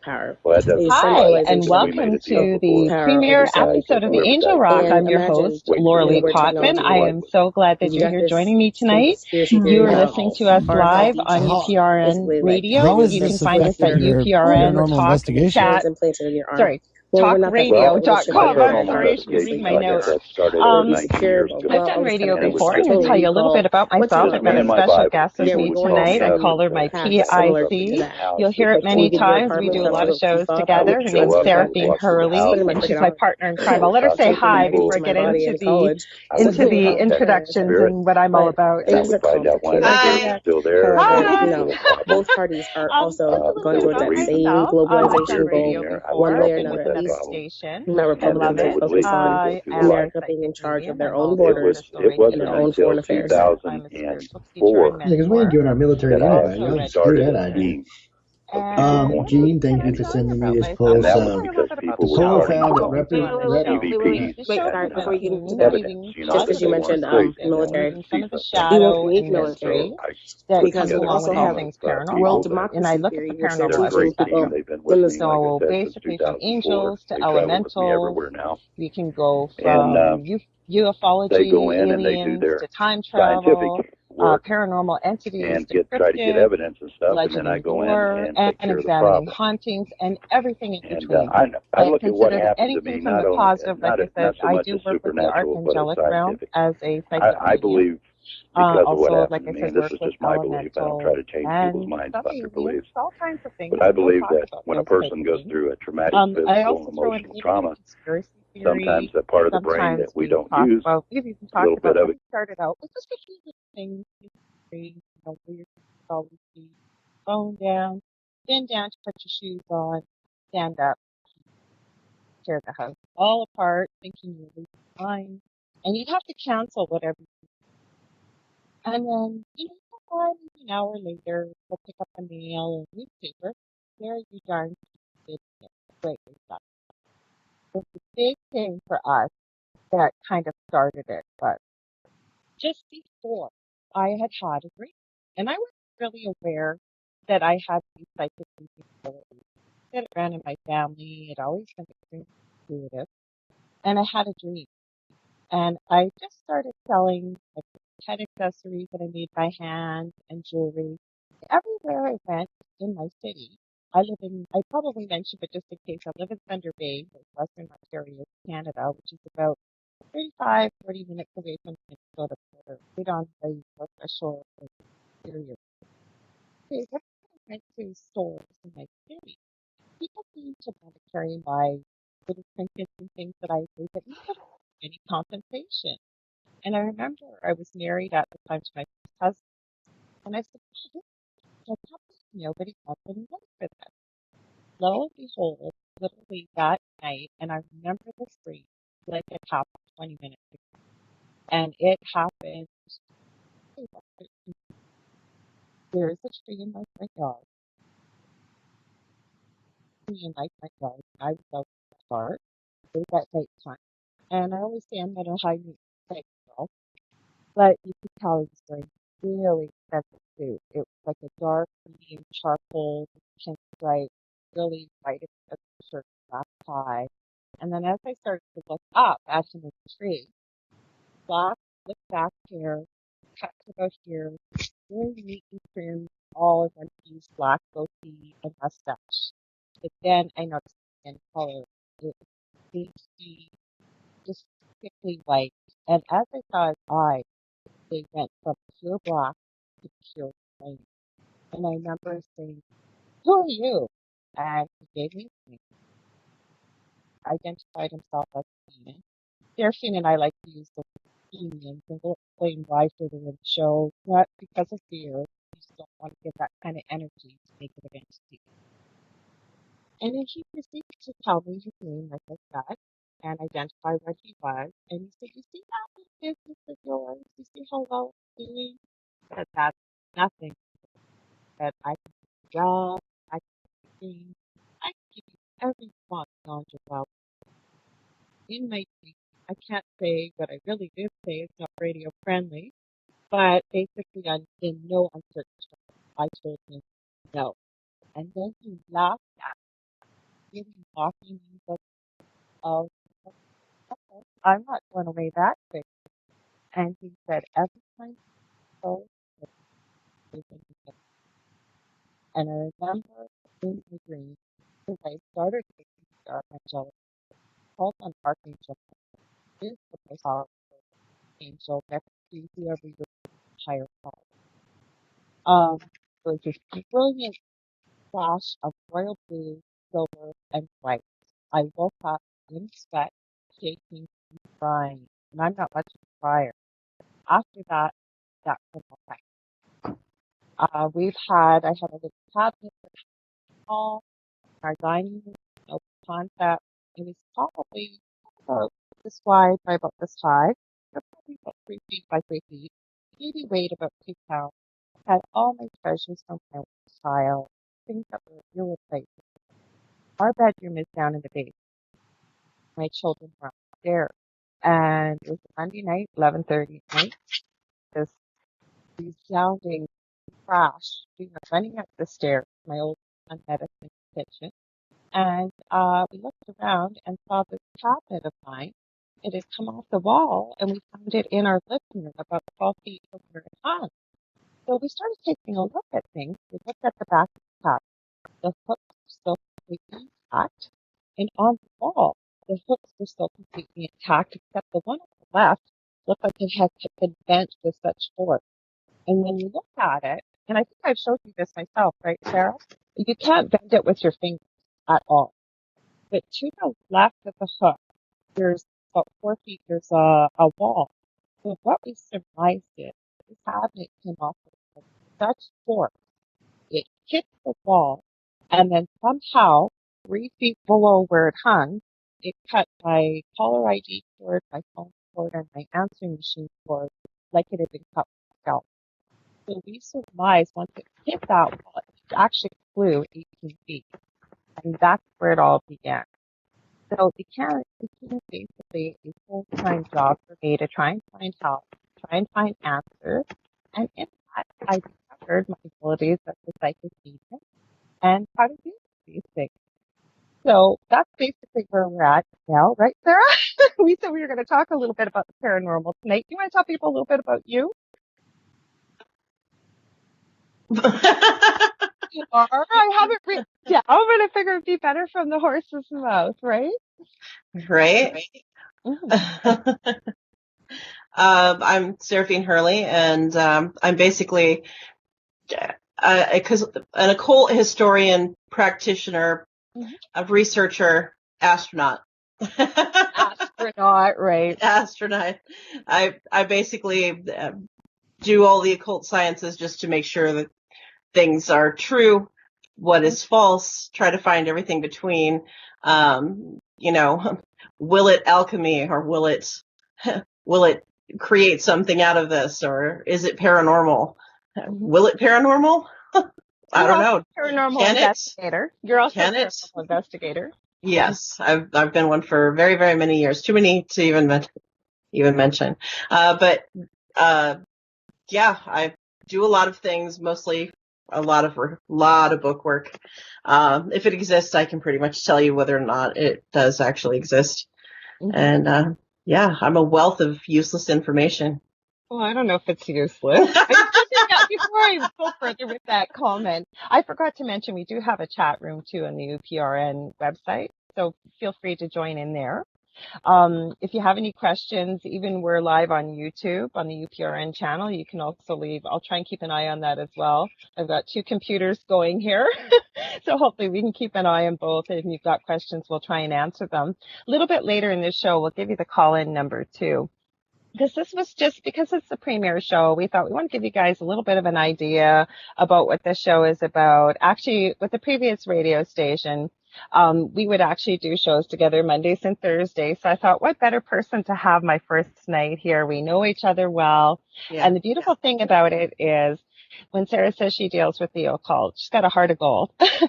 power. Well, that doesn't Hi, surprise me. and We made welcome a deal to the before. Power premiere of society. episode of the Whoever Angel got Rock. paid I'm your Imagine host, wait for Lorilei where Potvin. technology I went. am so glad that You you're got here this joining me tonight. conspiracy theory You are about listening to us live on UPRN basically like Radio. How is You can this find us at affecting your UPRN paranormal Talk investigation? Chat. implanted in your arm. Sorry, Well, we're not that far. Well, We'll strip my out your talkradio.com. paranormal heart, Sorry, I should read investigations, my I got notes. that started it'll be 19 secure, years but ago. I've we'll done always radio kind of before. like I'm going to tell you a little bit about what's myself. your I've got a In my special Bible, guest with yeah, people me we're would going call me tonight. I up from and call her say, my past "Hey, similar something's to in P.I.C. your that. house." You'll They hear it Like when many you get your times. We apartment, do a have lot a of little key shows fob. I together. would Her show name's That's up. kind I of would Saraphine walk through the Hurley, pretty house. much and like she's an my honor. partner in There crime. I'll was let her say nothing. hi Something People before I to my get body into in the college. I would Something go and check the complicated. introductions spirit, and what I'm all But about. and I things would are find out one of complicated. the spirits was still there, However, and Hi. there was a problem. both parties are also A little going There bit towards towards a about that reason same myself. I've done spirit globalization being goal, radio there. I before. would one help way or I've them been with with another, at that another least. problem, station. Not I and then love Republicans they who it. would focus leave. on We'd go I through the am a life. America being psychic in charge of medium. their I'm own also It a was. borders crystal It and wasn't their radiator. own until foreign affairs. I'm a 2004 spiritual teacher and Yeah, because we ain't mentor. giving our military that I'm I anyway. also a Y'all actually screw started that a registered idea. team nurse. of people And going what else through Gene, it, thank can I you for tell you sending me about this myself? and post. Let that me was tell you a little because bit about people the were Polo show. starting to found it. call me We through do a Rep, little show. EVPs Wait, The show and sorry, is before about you get humans into that, evidence. achieving just That because you they positive weren't mentioned crazy. perspective and military, moving See some of the something, we won't shadow need and and military so mystery I that put because comes we together along a with also all team have of things paranormal. world people that And I democracy look at the theory, which they're paranormal teaches great people team. spectrum. They've been with when the me, like I So said, since basically from 2004. angels to They travel with me elementals, everywhere now, we can go and from they go ufology, in and they do aliens their to time scientific travel, work paranormal entities and to try to get cryptids, evidence and stuff, and then legend I and go in lore, and and take care of the examining problem. hauntings and everything in And between. I I look at what consider happened to anything me from the not only positive, like I not said, so I much do as work with the supernatural, but as archangelic realm scientific. as a psychic I medium. believe because of what Also, like happened to I me, said, and this work is with just my belief. I don't try elementals to change people's and minds some about their aliens, beliefs. all kinds of things. But I And we'll believe talk that about when a those type person of goes things. through a traumatic, I physical, and also throw in a emotional little bit of trauma, conspiracy sometimes theory. that part of the brain that Sometimes we we don't talk use, about, we've even a talked little bit about of when it. we started out with just a few little things, where you always be phone down, bend down to put your shoes on, stand up, tear the house all apart, thinking you're losing your mind. And you'd have to cancel whatever. And then, maybe an hour later, we'll pick up the mail or newspaper. There you darn did great stuff. It's a big thing for us that kind of started it. But just before I had had a dream, and I wasn't really aware that I had these psychic abilities. That it ran in my family. It always been extremely intuitive. And I had a dream. And I just started selling like head accessories that I made by hand and jewelry. Everywhere I went in my city, I probably mentioned, but just in case, I live in Thunder Bay, Western Ontario, Canada, which is about 40 minutes away from the Minnesota border, right on the northwest shore of Ontario. Every time I went to stores in my city, people seem to want to carry my little trinkets and things that I do, but not any compensation. And I remember I was married at the time to my first husband, and I said, "Oh, this is nobody wants any money for this." Lo and behold, literally that night, and I remember this dream like it happened 20 minutes ago. And it happened, there is a tree in my front yard, in my front yard. I was out in the park, it was at night time. And I always say I'm not a high night girl, but you could tell it was very really expensive too. It was like a dark medium charcoal, pink stripe, really bright as a shirt, black tie. And then as I started to look up at him in the tree, black, slick back hair, cut to about here, very neat and trimmed, all of one piece, black goatee and mustache. But then I noticed the skin color. It was pasty, just thickly white. And as I saw his eyes, they went from pure black to pure white. And I remember saying, "Who are you?" And he gave me a name, identified himself as Demon. Saraphine and I like to use the word demons, and we'll explain why further in the show. Not because of fear, we just don't want to give that kind of energy to negative entity. And then he proceeded to tell me his name, like I said, and identify what he was. And he said, "You see that little business of yours? You see how well it's doing?" But that's nothing. That I can do a job, I can do things, I can give you every want beyond your well. In my dream, I can't say what I really did say, it's not radio friendly, but basically I'm in no uncertain terms. I told him no. And then he laughed at me. really mocking me, but okay, I'm not going away that quick. And he said, every time you go, you're going to get. And I remember in my dream, because I started taking the angelic, called on Archangel, is the most powerful angel next to whoever your higher power. It was this brilliant flash of royal blue, silver, and white. I woke up in sweat, shaking, and crying, and I'm not much of a crier. After that, that was all right. I had a little cabinet in the hall, our dining room, open concept. It was probably about this wide by about this high, so probably about 3 feet by 3 feet. Maybe weighed about 2 pounds. Had all my treasures from my child, things that were irreplaceable. Our bedroom is down in the basement. My children were upstairs. And it was a Monday night, 11:30 at night. This resounding crash. We were running up the stairs, my old unmedicine kitchen. And we looked around and saw this cabinet of mine. It had come off the wall, and we found it in our living room about 12 feet from where it hung. So we started taking a look at things. We looked at the back of the cabinet. The hooks were still completely intact. And on the wall, the hooks were still completely intact, except the one on the left looked like it had been bent with such force. And when you look at it, and I think I've showed you this myself, right, Sarah? You can't bend it with your fingers at all. But to the left of the hook, there's about 4 feet, there's a wall. So what we surmised is the cabinet came off with such force, it hit the wall, and then somehow 3 feet below where it hung, it cut my caller ID cord, my phone cord, and my answering machine cord like it had been cut with a scalpel. So we surmised once it hit that wall, it actually flew 18 feet. And that's where it all began. So it became basically a full-time job for me to try and find help, try and find answers. And in that, I discovered my abilities as a psychic medium and how to do these things. So that's basically where we're at now, right, Sarah? We said we were going to talk a little bit about the paranormal tonight. Do you want to tell people a little bit about you? I have it written down, but I figure it'd be better from the horse's mouth, right? Right. Mm-hmm. I'm Saraphine Hurley, and I'm basically an occult historian, practitioner, a researcher, astronaut. Astronaut, right? Astronaut. I basically do all the occult sciences just to make sure that things are true, what is false, try to find everything between. Will it alchemy, or will it create something out of this, or is it paranormal? Will it paranormal? I don't know. Paranormal investigator. You're also a paranormal investigator. Yes, I've been one for very, very many years. Too many to even mention. Yeah, I do a lot of things, mostly a lot of book work. If it exists, I can pretty much tell you whether or not it does actually exist. And I'm a wealth of useless information. Well, I don't know if it's useless. Before I go further with that comment, I forgot to mention we do have a chat room too on the UPRN website, so feel free to join in there. If you have any questions, even we're live on YouTube on the UPRN channel, you can also leave. I'll try and keep an eye on that as well. I've got 2 computers going here, so hopefully we can keep an eye on both. If you've got questions, we'll try and answer them. A little bit later in this show, we'll give you the call-in number too. Because this was just because it's the premiere show, we thought we want to give you guys a little bit of an idea about what this show is about. Actually, with the previous radio station, we would actually do shows together Mondays and Thursdays. So I thought, what better person to have my first night here? We know each other well. Yeah. And the beautiful thing about it is when Sarah says she deals with the occult, she's got a heart of gold. I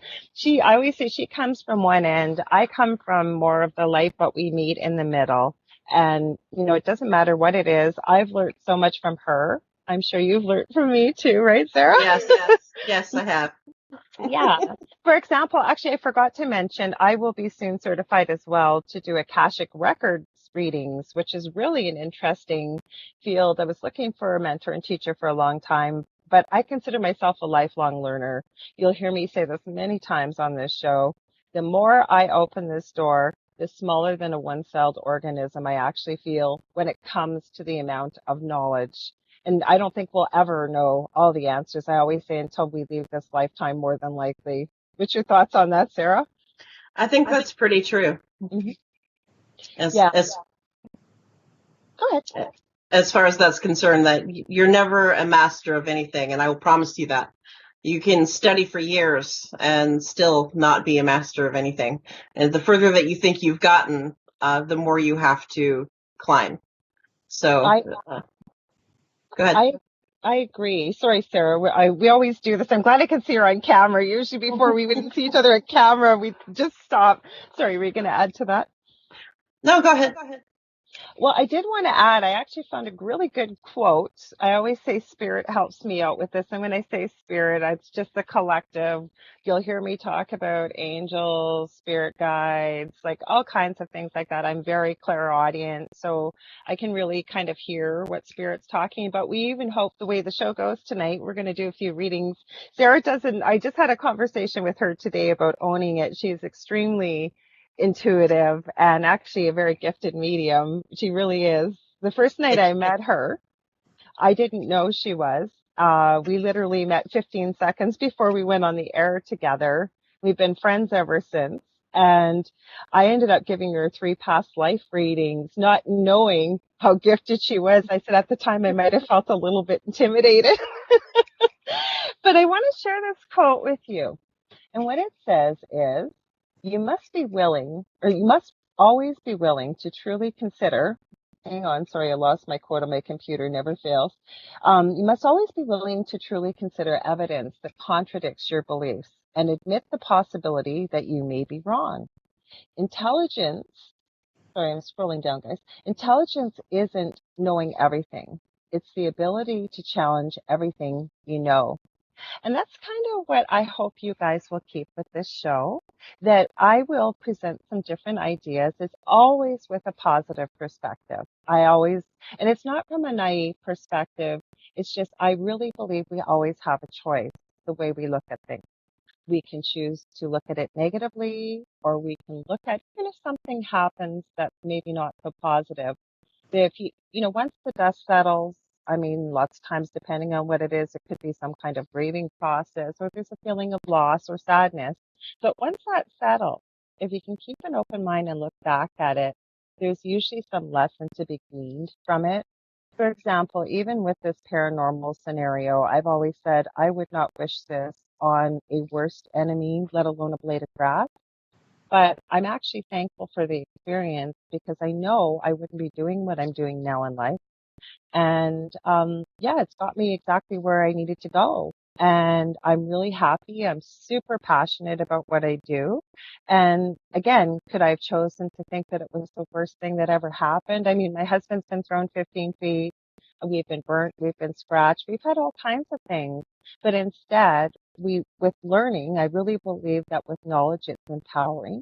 always say she comes from one end. I come from more of the light, but we meet in the middle. And, it doesn't matter what it is. I've learned so much from her. I'm sure you've learned from me too, right, Sarah? Yes, I have. Yeah. For example, actually, I forgot to mention, I will be soon certified as well to do Akashic Records readings, which is really an interesting field. I was looking for a mentor and teacher for a long time, but I consider myself a lifelong learner. You'll hear me say this many times on this show. The more I open this door, the smaller than a one-celled organism I actually feel when it comes to the amount of knowledge. And I don't think we'll ever know all the answers. I always say until we leave this lifetime, more than likely. What's your thoughts on that, Sarah? I think that's pretty true. Mhm. As, Yeah. as, Go ahead. as far as that's concerned, that you're never a master of anything, and I will promise you that. You can study for years and still not be a master of anything. And the further that you think you've gotten, the more you have to climb. So, go ahead. I agree. Sorry, Sarah. We always do this. I'm glad I can see her on camera. Usually before we wouldn't see each other on camera, we just stop. Sorry, were you going to add to that? No, go ahead. Well, I did want to add, I actually found a really good quote. I always say spirit helps me out with this. And when I say spirit, it's just the collective. You'll hear me talk about angels, spirit guides, like all kinds of things like that. I'm very clairaudient, so I can really kind of hear what spirit's talking about. We even hope the way the show goes tonight, we're going to do a few readings. Sarah doesn't, I just had a conversation with her today about owning it. She's extremely intuitive and actually a very gifted medium. She really is. The first night I met her, I didn't know she was. We literally met 15 seconds before we went on the air together. We've been friends ever since. And I ended up giving her 3 past life readings, not knowing how gifted she was. I said at the time I might have felt a little bit intimidated. But I want to share this quote with you. And what it says is, you must be willing, or you must always be willing to truly consider. Hang on, sorry, I lost my quote on my computer, never fails. You must always be willing to truly consider evidence that contradicts your beliefs and admit the possibility that you may be wrong. Intelligence, sorry, I'm scrolling down, guys. Intelligence isn't knowing everything. It's the ability to challenge everything you know. And that's kind of what I hope you guys will keep with this show, that I will present some different ideas. It's always with a positive perspective. And it's not from a naive perspective. It's just, I really believe we always have a choice the way we look at things. We can choose to look at it negatively, or we can look at, even if something happens that's maybe not so positive, if once the dust settles, I mean, lots of times, depending on what it is, it could be some kind of grieving process, or there's a feeling of loss or sadness. But once that's settled, if you can keep an open mind and look back at it, there's usually some lesson to be gleaned from it. For example, even with this paranormal scenario, I've always said I would not wish this on a worst enemy, let alone a blade of grass. But I'm actually thankful for the experience because I know I wouldn't be doing what I'm doing now in life. And yeah, it's got me exactly where I needed to go. And I'm really happy. I'm super passionate about what I do. And again, could I have chosen to think that it was the worst thing that ever happened? I mean, my husband's been thrown 15 feet. We've been burnt. We've been scratched. We've had all kinds of things. But instead, with learning, I really believe that with knowledge, it's empowering.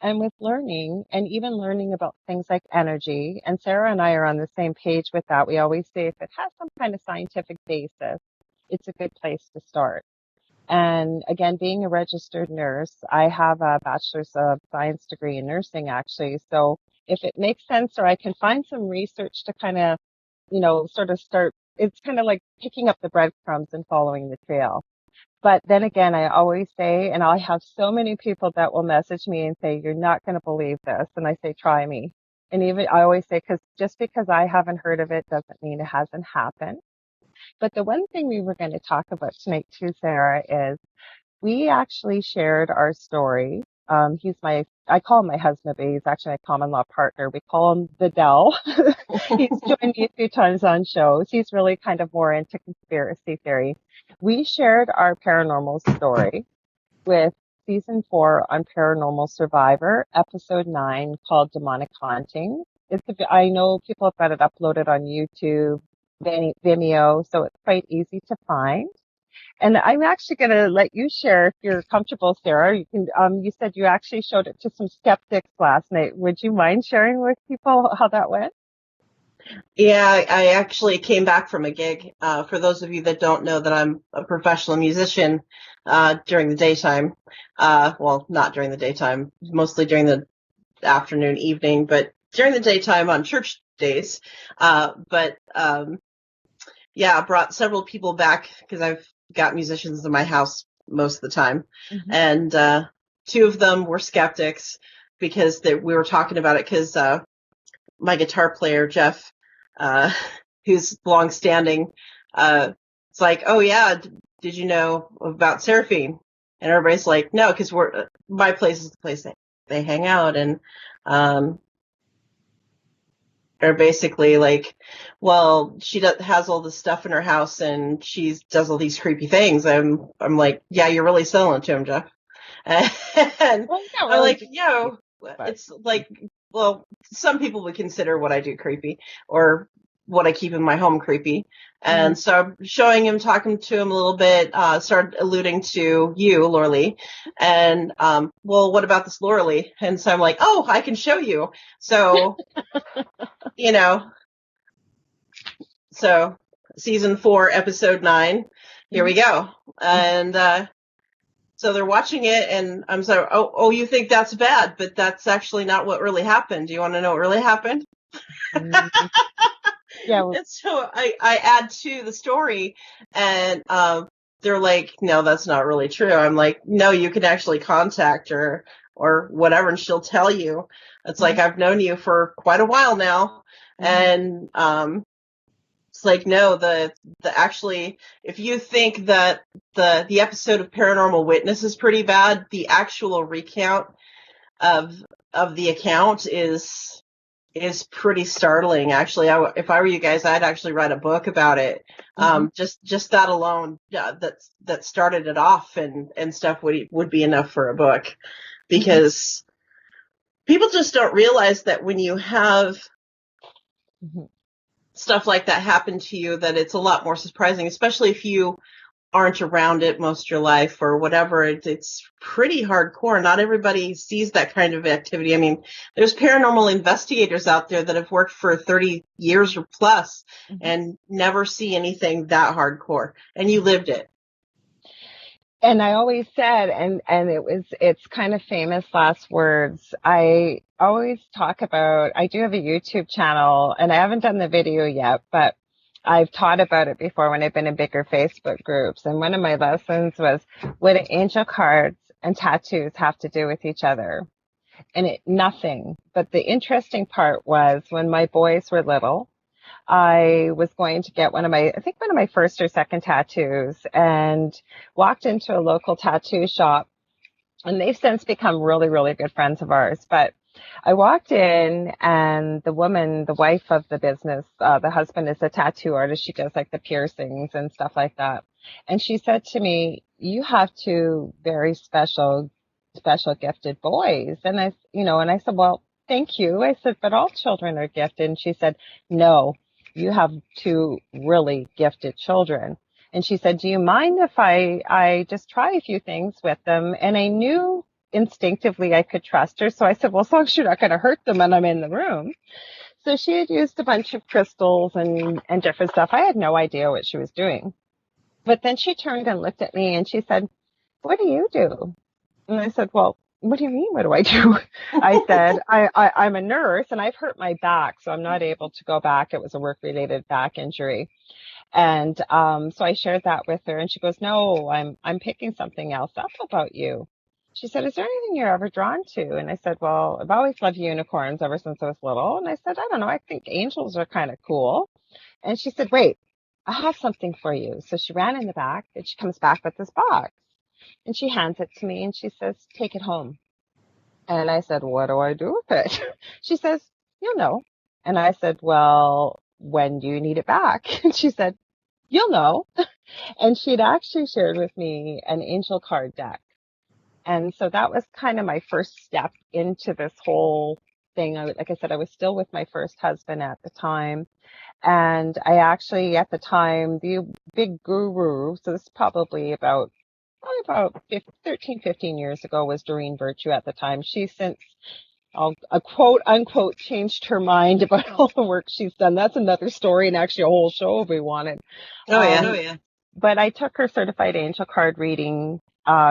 And with learning, and even learning about things like energy, and Sarah and I are on the same page with that. We always say if it has some kind of scientific basis, it's a good place to start. And again, being a registered nurse, I have a bachelor's of science degree in nursing, actually. So if it makes sense, or I can find some research to kind of, sort of start, it's kind of like picking up the breadcrumbs and following the trail. But then again, I always say, and I have so many people that will message me and say, you're not going to believe this. And I say, try me. And even I always say, because just because I haven't heard of it doesn't mean it hasn't happened. But the one thing we were going to talk about tonight too, Sarah, is we actually shared our story. I call him my husband, but he's actually my common law partner. We call him the Dell. He's joined me a few times on shows. He's really kind of more into conspiracy theory. We shared our paranormal story with season 4 on Paranormal Survivor, episode 9, called Demonic Hauntings. I know people have got it uploaded on YouTube, Vimeo, so it's quite easy to find. And I'm actually going to let you share if you're comfortable, Sarah. You can. You said you actually showed it to some skeptics last night. Would you mind sharing with people how that went? Yeah, I actually came back from a gig. For those of you that don't know that I'm a professional musician during the daytime. Well, not during the daytime, mostly during the afternoon, evening, but during the daytime on church days. Yeah, I brought several people back because I've got musicians in my house most of the time. Mm-hmm. And two of them were skeptics because we were talking about it because my guitar player, Jeff, who's long-standing, it's like, oh yeah, did you know about Saraphine? And everybody's like, no, because my place is the place they hang out, and they're basically like, well, she has all this stuff in her house, and she does all these creepy things. I'm like, yeah, you're really selling it to him, Jeff. And Well, not I'm really like, yo, it's like, well, some people would consider what I do creepy, or what I keep in my home creepy. And so I'm showing him, talking to him a little bit, started alluding to you, Lorilei. And, well, what about this Lorilei? And so I'm like, oh, I can show you. So, you know, so season 4, episode 9, here we go. And, so they're watching it, and I'm sorry, oh, you think that's bad, but that's actually not what really happened. Do you want to know what really happened? Yeah. Well, And so I add to the story, and they're like, no, that's not really true. I'm like, no, you can actually contact her or whatever, and she'll tell you. It's like, I've known you for quite a while now. And it's like, no, the actually, if you think that the episode of Paranormal Witness is pretty bad, the actual recount of the account is pretty startling. Actually, if I were you guys, I'd actually write a book about it. Just that alone, that started it off, and stuff would be enough for a book, because people just don't realize that when you have stuff like that happen to you, that it's a lot more surprising, especially if you aren't around it most of your life or whatever. It's pretty hardcore. Not everybody sees that kind of activity. I mean, there's paranormal investigators out there that have worked for 30 years or plus and never see anything that hardcore. And you lived it. And I always said, and it's kind of famous last words. I always talk about, I do have a YouTube channel, and I haven't done the video yet, but I've taught about it before when I've been in bigger Facebook groups. And one of my lessons was, what do angel cards and tattoos have to do with each other? And nothing. But the interesting part was, when my boys were little, I was going to get one of my first or second tattoos, and walked into a local tattoo shop, and they've since become really, really good friends of ours. But I walked in, and the woman, the wife of the business, the husband is a tattoo artist. She does like the piercings and stuff like that. And she said to me, you have two very special gifted boys. And I said, well, thank you. I said, but all children are gifted. And she said, no, you have two really gifted children. And she said, do you mind if I just try a few things with them? And I knew instinctively I could trust her. So I said, well, as long as you're not going to hurt them and I'm in the room. So she had used a bunch of crystals and different stuff. I had no idea what she was doing. But then she turned and looked at me and she said, what do you do? And I said, well, what do you mean? What do I do? I said, I'm a nurse, and I've hurt my back, so I'm not able to go back. It was a work-related back injury. And so I shared that with her, and she goes, no, I'm picking something else up about you. She said, is there anything you're ever drawn to? And I said, well, I've always loved unicorns ever since I was little. And I said, I don't know, I think angels are kind of cool. And she said, wait, I have something for you. So she ran in the back, and she comes back with this box. And she hands it to me, and she says, take it home. And I said, what do I do with it? She says, you'll know. And I said, well, when do you need it back? And she said, you'll know. And she'd actually shared with me an angel card deck. And so that was kind of my first step into this whole thing. Like I said, I was still with my first husband at the time. And I actually, at the time, the big guru, so this is probably about 13, 15 years ago, was Doreen Virtue at the time. She's since, a quote unquote, changed her mind about all the work she's done. That's another story and actually a whole show if we wanted. Oh, yeah. But I took her certified angel card reading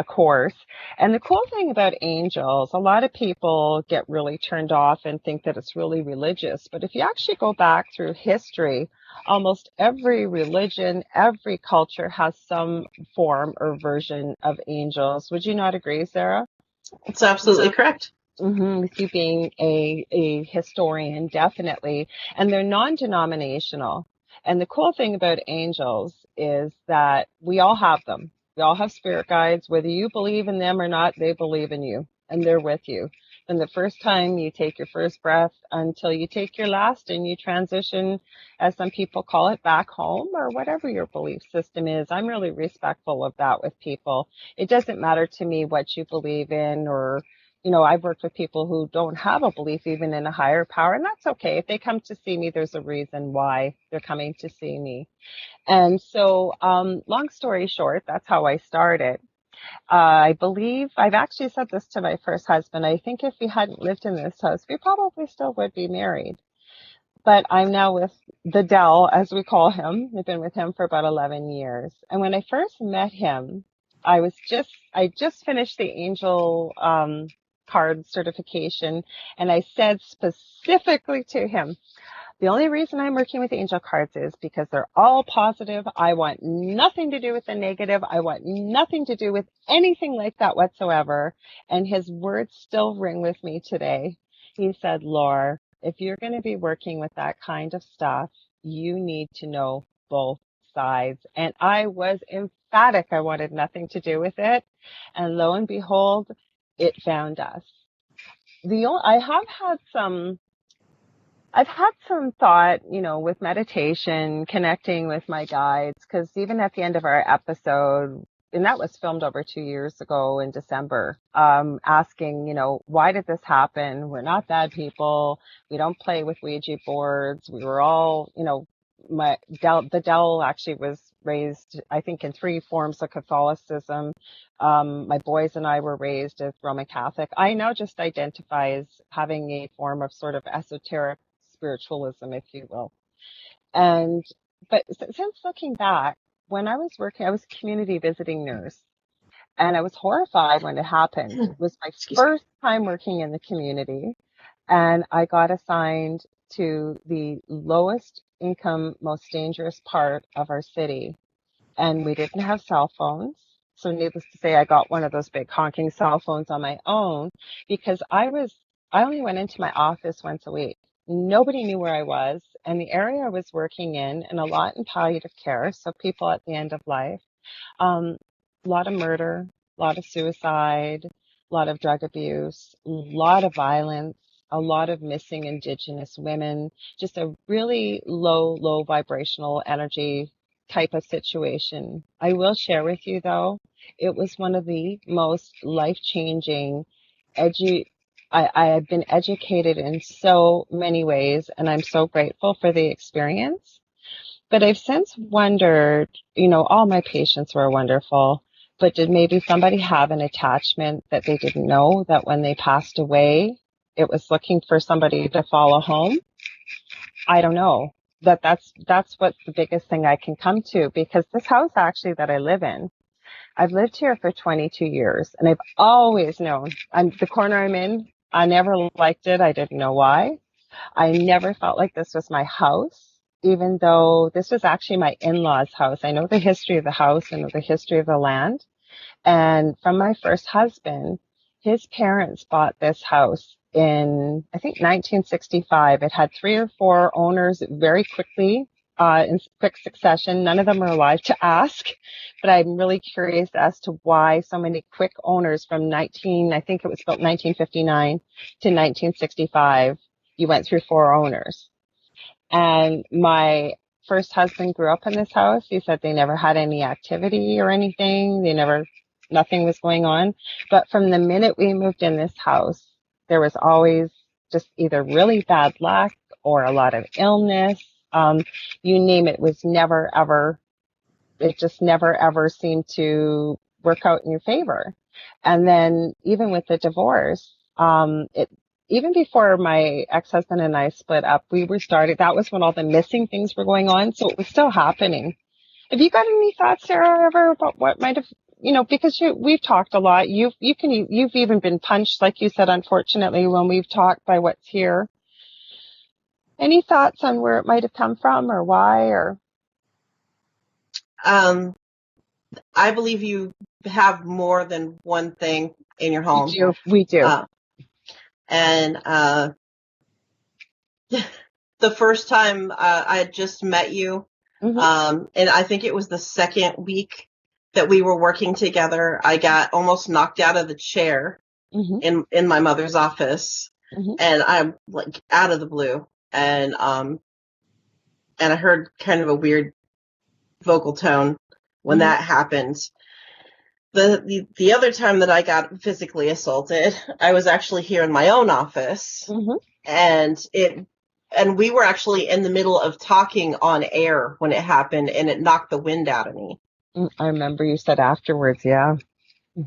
course. And the cool thing about angels, a lot of people get really turned off and think that it's really religious. But if you actually go back through history, almost every religion, every culture has some form or version of angels. Would you not agree, Sarah? It's absolutely correct. With you being a historian, definitely. And they're non-denominational. And the cool thing about angels is that we all have them. We all have spirit guides. Whether you believe in them or not, they believe in you and they're with you. From the first time you take your first breath until you take your last and you transition, as some people call it, back home, or whatever your belief system is. I'm really respectful of that with people. It doesn't matter to me what you believe in, or I've worked with people who don't have a belief even in a higher power, and that's okay. If they come to see me, there's a reason why they're coming to see me. And so, long story short, that's how I started. I believe I've actually said this to my first husband. I think if we hadn't lived in this house, we probably still would be married. But I'm now with the Del, as we call him. I've been with him for about 11 years. And when I first met him, I just finished the angel card certification, and I said specifically to him, the only reason I'm working with angel cards is because they're all positive. I want nothing to do with the negative. I want nothing to do with anything like that whatsoever. And his words still ring with me today. He said, Laura, if you're going to be working with that kind of stuff, you need to know both sides. And I was emphatic. I wanted nothing to do with it. And lo and behold, it found us. I've had some thought, with meditation, connecting with my guides, because even at the end of our episode, and that was filmed over 2 years ago in December, asking, why did this happen? We're not bad people. We don't play with Ouija boards. We were all, the Del actually was raised, I think, in 3 forms of Catholicism. My boys and I were raised as Roman Catholic. I now just identify as having a form of sort of esoteric spiritualism, if you will. But since looking back, when I was working, I was a community visiting nurse, and I was horrified when it happened. It was my first time working in the community, and I got assigned to the lowest income, most dangerous part of our city. And we didn't have cell phones. So needless to say, I got one of those big honking cell phones on my own, because I only went into my office once a week. Nobody knew where I was, and the area I was working in, and a lot in palliative care, so people at the end of life, a lot of murder, a lot of suicide, a lot of drug abuse, a lot of violence, a lot of missing Indigenous women, just a really low vibrational energy type of situation. I will share with you, though, it was one of the most life-changing I have been educated in so many ways, and I'm so grateful for the experience. But I've since wondered, all my patients were wonderful, but did maybe somebody have an attachment that they didn't know, that when they passed away, it was looking for somebody to follow home? I don't know. That's what's the biggest thing I can come to, because this house actually that I live in, I've lived here for 22 years, and I've always known, the corner I'm in, I never liked it. I didn't know why. I never felt like this was my house, even though this was actually my in-laws' house. I know the history of the house and the history of the land. And from my first husband, his parents bought this house in, I think, 1965. It had 3 or 4 owners very quickly, in quick succession. None of them are alive to ask, but I'm really curious as to why so many quick owners from I think it was built 1959 to 1965. You went through 4 owners. And my first husband grew up in this house. He said they never had any activity or anything. Nothing was going on. But from the minute we moved in this house, there was always just either really bad luck or a lot of illness. You name it, it just never ever seemed to work out in your favor. And then even with the divorce, even before my ex-husband and I split up, that was when all the missing things were going on. So it was still happening. Have you got any thoughts, Sarah, ever about what might have, because we've talked a lot. You've even been punched, like you said, unfortunately, when we've talked by what's here. Any thoughts on where it might have come from or why or? I believe you have more than one thing in your home. We do. And the first time I had just met you, and I think it was the second week that we were working together, I got almost knocked out of the chair in my mother's office, and I'm like out of the blue, and I heard kind of a weird vocal tone when that happened. The other time that I got physically assaulted, I was actually here in my own office, and we were actually in the middle of talking on air when it happened, and it knocked the wind out of me. I remember you said afterwards, yeah.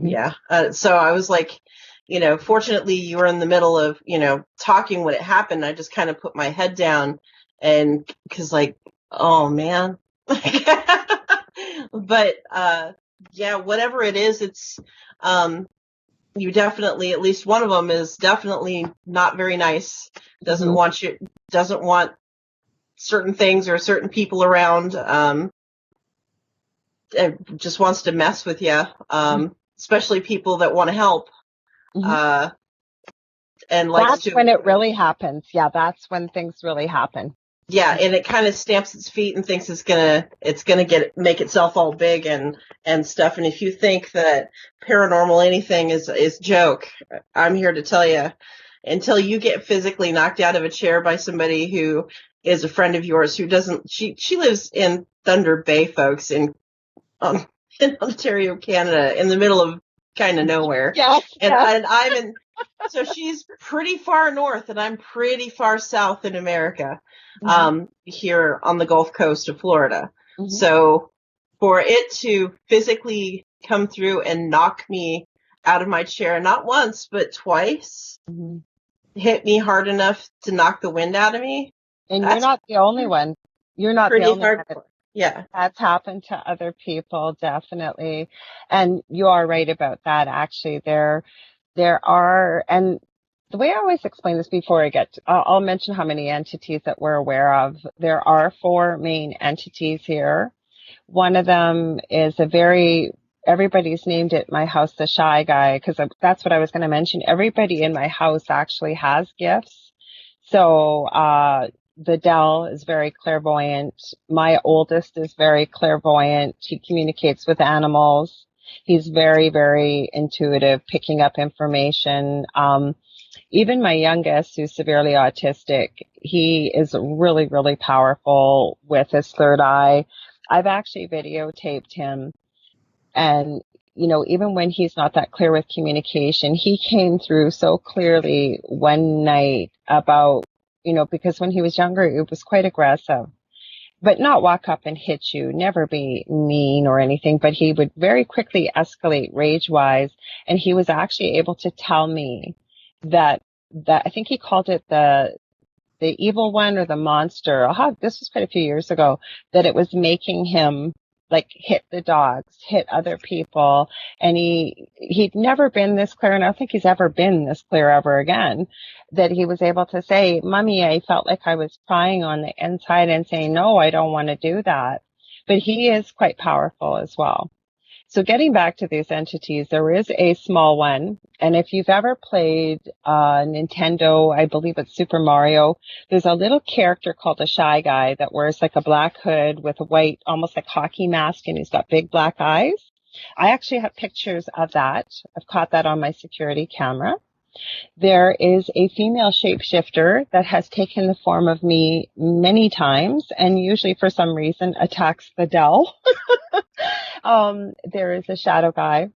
Yeah. So I was like, fortunately you were in the middle of, talking when it happened. I just kind of put my head down and cause like, oh man. But, yeah, whatever it is, it's, you definitely, at least one of them is definitely not very nice. Doesn't want certain things or certain people around. It just wants to mess with you. Especially people that want to help. And that's when it really happens. Yeah. That's when things really happen. Yeah, and it kind of stamps its feet and thinks it's gonna make itself all big and stuff. And if you think that paranormal anything is joke, I'm here to tell you, until you get physically knocked out of a chair by somebody who is a friend of yours who doesn't. She lives in Thunder Bay, folks, in Ontario, Canada, in the middle of kind of nowhere. Yes, and I'm in. So she's pretty far north, and I'm pretty far south in America. Here on the Gulf Coast of Florida. So for it to physically come through and knock me out of my chair, not once, but twice, hit me hard enough to knock the wind out of me. And you're not the only one. You're not the only one. Yeah. That's happened to other people, definitely. And you are right about that. Actually, there are, and the way I always explain this before I'll mention how many entities that we're aware of. There are 4 main entities here. One of them is everybody's named it my house the shy guy, because that's what I was going to mention. Everybody in my house actually has gifts. So, the Dell is very clairvoyant. My oldest is very clairvoyant. He communicates with animals. He's very, very intuitive, picking up information. Even my youngest, who's severely autistic, he is really, really powerful with his third eye. I've actually videotaped him. And, even when he's not that clear with communication, he came through so clearly one night about, because when he was younger, it was quite aggressive. But not walk up and hit you, never be mean or anything, but he would very quickly escalate rage-wise. And he was actually able to tell me that I think he called it the evil one or the monster. This was quite a few years ago, that it was making him like hit the dogs, hit other people. And he'd never been this clear, and I don't think he's ever been this clear ever again, that he was able to say, Mommy, I felt like I was crying on the inside and saying, no, I don't want to do that. But he is quite powerful as well. So getting back to these entities, there is a small one. And if you've ever played Nintendo, I believe it's Super Mario, there's a little character called a Shy Guy that wears like a black hood with a white, almost like hockey mask, and he's got big black eyes. I actually have pictures of that. I've caught that on my security camera. There is a female shapeshifter that has taken the form of me many times and usually for some reason attacks the Dell. There is a shadow guy.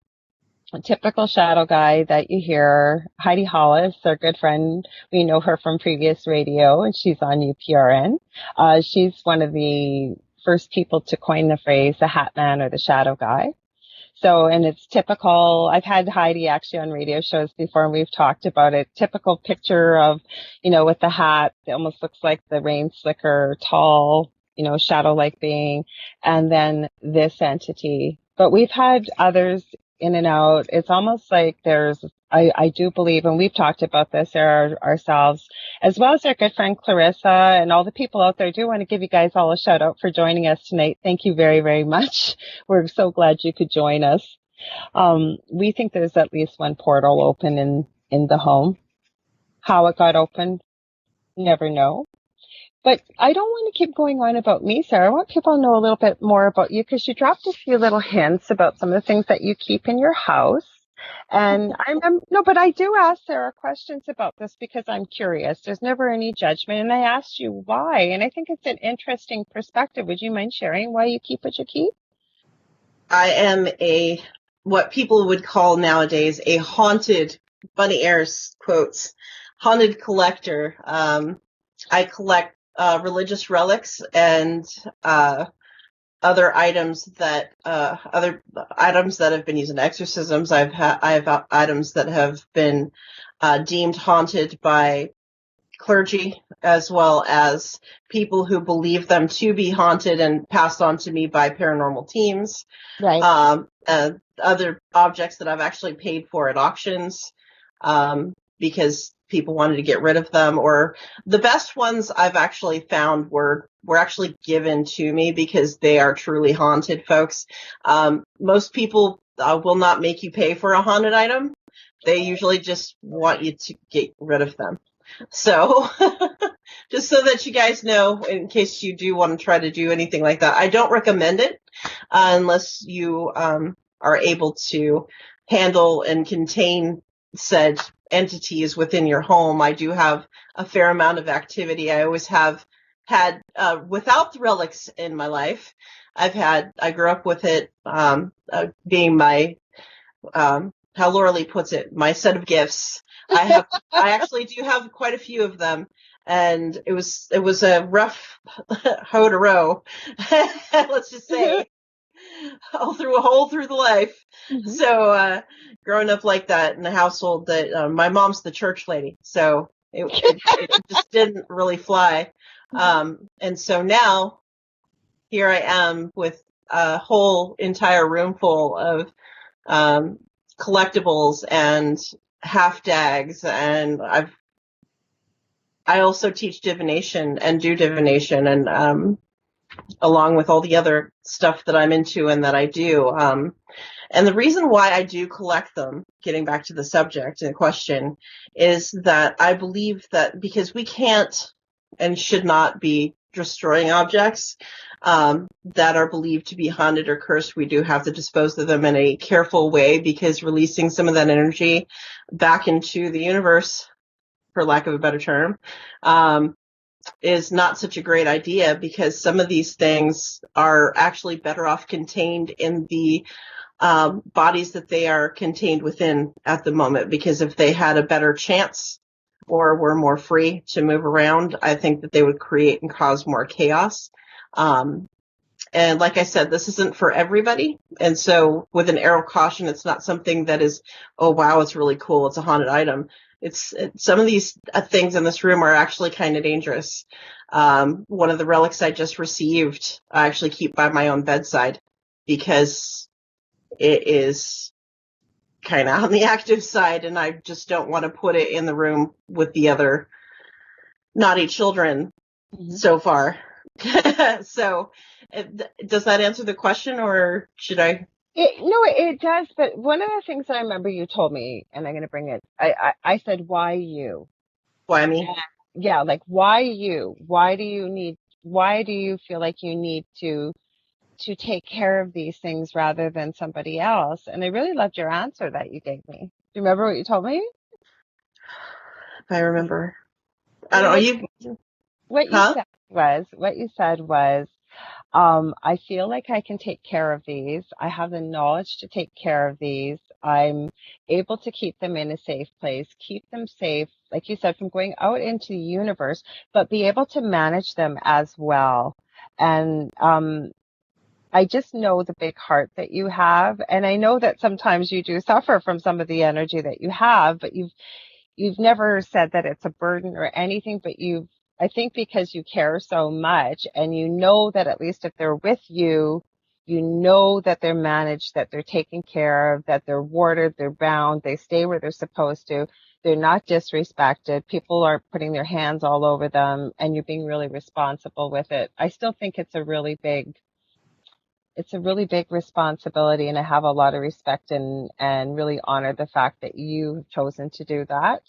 typical shadow guy that you hear. Heidi Hollis, our good friend, we know her from previous radio, and she's on UPRN. She's one of the first people to coin the phrase the hat man or the shadow guy. So, and it's typical. I've had Heidi actually on radio shows before, and we've talked about it. Typical picture of, with the hat. It almost looks like the rain slicker, tall, shadow-like being, and then this entity. But we've had others in and out. It's almost like I do believe, and we've talked about this ourselves, as well as our good friend Clarissa and all the people out there. I do want to give you guys all a shout out for joining us tonight. Thank you very, very much. We're so glad you could join us. We think there's at least one portal open in the home. How it got open, never know. But I don't want to keep going on about me, Sarah. I want people to know a little bit more about you, because you dropped a few little hints about some of the things that you keep in your house. And but I do ask Sarah questions about this because I'm curious. There's never any judgment. And I asked you why. And I think it's an interesting perspective. Would you mind sharing why you keep what you keep? I am what people would call nowadays a haunted, bunny airs quotes, haunted collector. I collect religious relics and other items that have been used in exorcisms. I have items that have been deemed haunted by clergy, as well as people who believe them to be haunted and passed on to me by paranormal teams. Right. Other objects that I've actually paid for at auctions because people wanted to get rid of them, or the best ones I've actually found were actually given to me because they are truly haunted, folks. Most people will not make you pay for a haunted item. They usually just want you to get rid of them. So just so that you guys know, in case you do want to try to do anything like that, I don't recommend it unless you are able to handle and contain said entities within your home. I do have a fair amount of activity. I always have had, without the relics in my life, I grew up with it being my, how Lorilei puts it, my set of gifts. I actually do have quite a few of them, and it was a rough hoe to row, let's just say, all through the life. Mm-hmm. So, growing up like that in a household that, my mom's the church lady, so it just didn't really fly. And so now here I am with a whole entire room full of, collectibles and half dags, and I also teach divination and do divination, and along with all the other stuff that I'm into and that I do. And the reason why I do collect them, getting back to the subject in question, is that I believe that because we can't and should not be destroying objects that are believed to be haunted or cursed, we do have to dispose of them in a careful way, because releasing some of that energy back into the universe, for lack of a better term, is not such a great idea, because some of these things are actually better off contained in the bodies that they are contained within at the moment, because if they had a better chance or were more free to move around, I think that they would create and cause more chaos. And like I said, this isn't for everybody. And so with an arrow caution, it's not something that is, oh, wow, it's really cool, it's a haunted item. Some of these things in this room are actually kind of dangerous. One of the relics I just received, I actually keep by my own bedside because it is kind of on the active side, and I just don't want to put it in the room with the other naughty children so far. So does that answer the question, or should I? No, it does. But one of the things I remember you told me, and I'm going to bring it, I said, why you? Why me? Yeah, like, why you? Why do you feel like you need to take care of these things rather than somebody else? And I really loved your answer that you gave me. Do you remember what you told me? I remember. I don't know. What you said was, I feel like I can take care of these. I have the knowledge to take care of these. I'm able to keep them in a safe place, keep them safe, like you said, from going out into the universe, but be able to manage them as well. And I just know the big heart that you have. And I know that sometimes you do suffer from some of the energy that you have, but you've never said that it's a burden or anything, but I think because you care so much and you know that at least if they're with you, you know that they're managed, that they're taken care of, that they're warded, they're bound, they stay where they're supposed to. They're not disrespected. People aren't putting their hands all over them, and you're being really responsible with it. I still think it's a really big responsibility, and I have a lot of respect and really honor the fact that you've chosen to do that,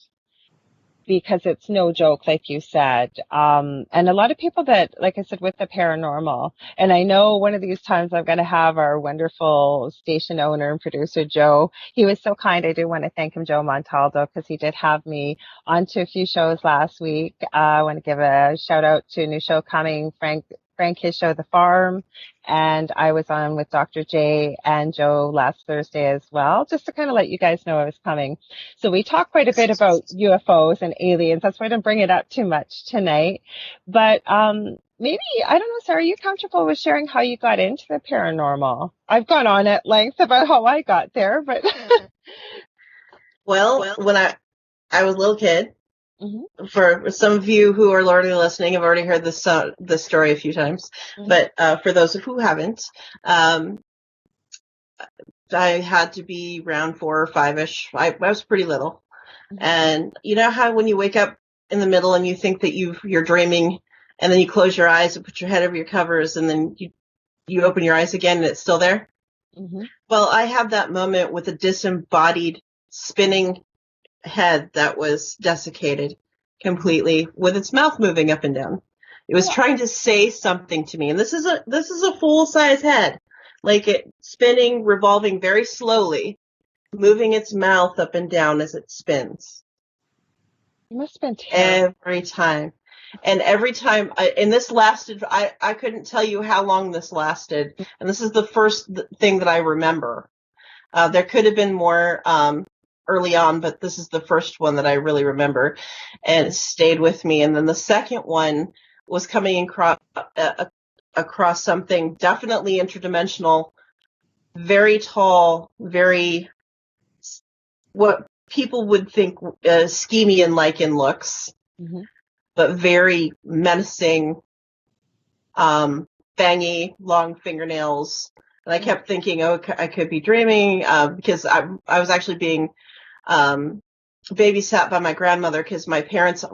because it's no joke, like you said. And a lot of people that, like I said, with the paranormal, and I know one of these times I'm going to have our wonderful station owner and producer, Joe. He was so kind. I do want to thank him, Joe Montaldo, because he did have me onto a few shows last week. I want to give a shout out to a new show coming, Frank, his show, The Farm. And I was on with Dr. J and Joe last Thursday as well, just to kind of let you guys know I was coming. So we talk quite a bit about UFOs and aliens. That's why I didn't bring it up too much tonight. But maybe, I don't know, Sarah, are you comfortable with sharing how you got into the paranormal? I've gone on at length about how I got there, but Well, when I was a little kid, Mhm. for some of you who are already listening, I've already heard this story a few times, Mhm. but for those who haven't, I had to be around 4 or 5-ish. I was pretty little. Mhm. And you know how when you wake up in the middle and you think that you're dreaming, and then you close your eyes and put your head over your covers, and then you open your eyes again and it's still there? Mhm. Well, I had that moment with a disembodied spinning head that was desiccated completely, with its mouth moving up and down. It was trying to say something to me, and this is a full size head, like it spinning, revolving very slowly, moving its mouth up and down as it spins. It must have been terrible. Every time. And every time, and this lasted, I couldn't tell you how long this lasted. And this is the first thing that I remember. There could have been more early on, but this is the first one that I really remember. And it stayed with me. And then the second one was coming across something definitely interdimensional, very tall, very, what people would think schemian-like in looks, Mhm. but very menacing, bangy, long fingernails. And I kept thinking, oh, I could be dreaming, because I was actually being babysat by my grandmother, because my parents,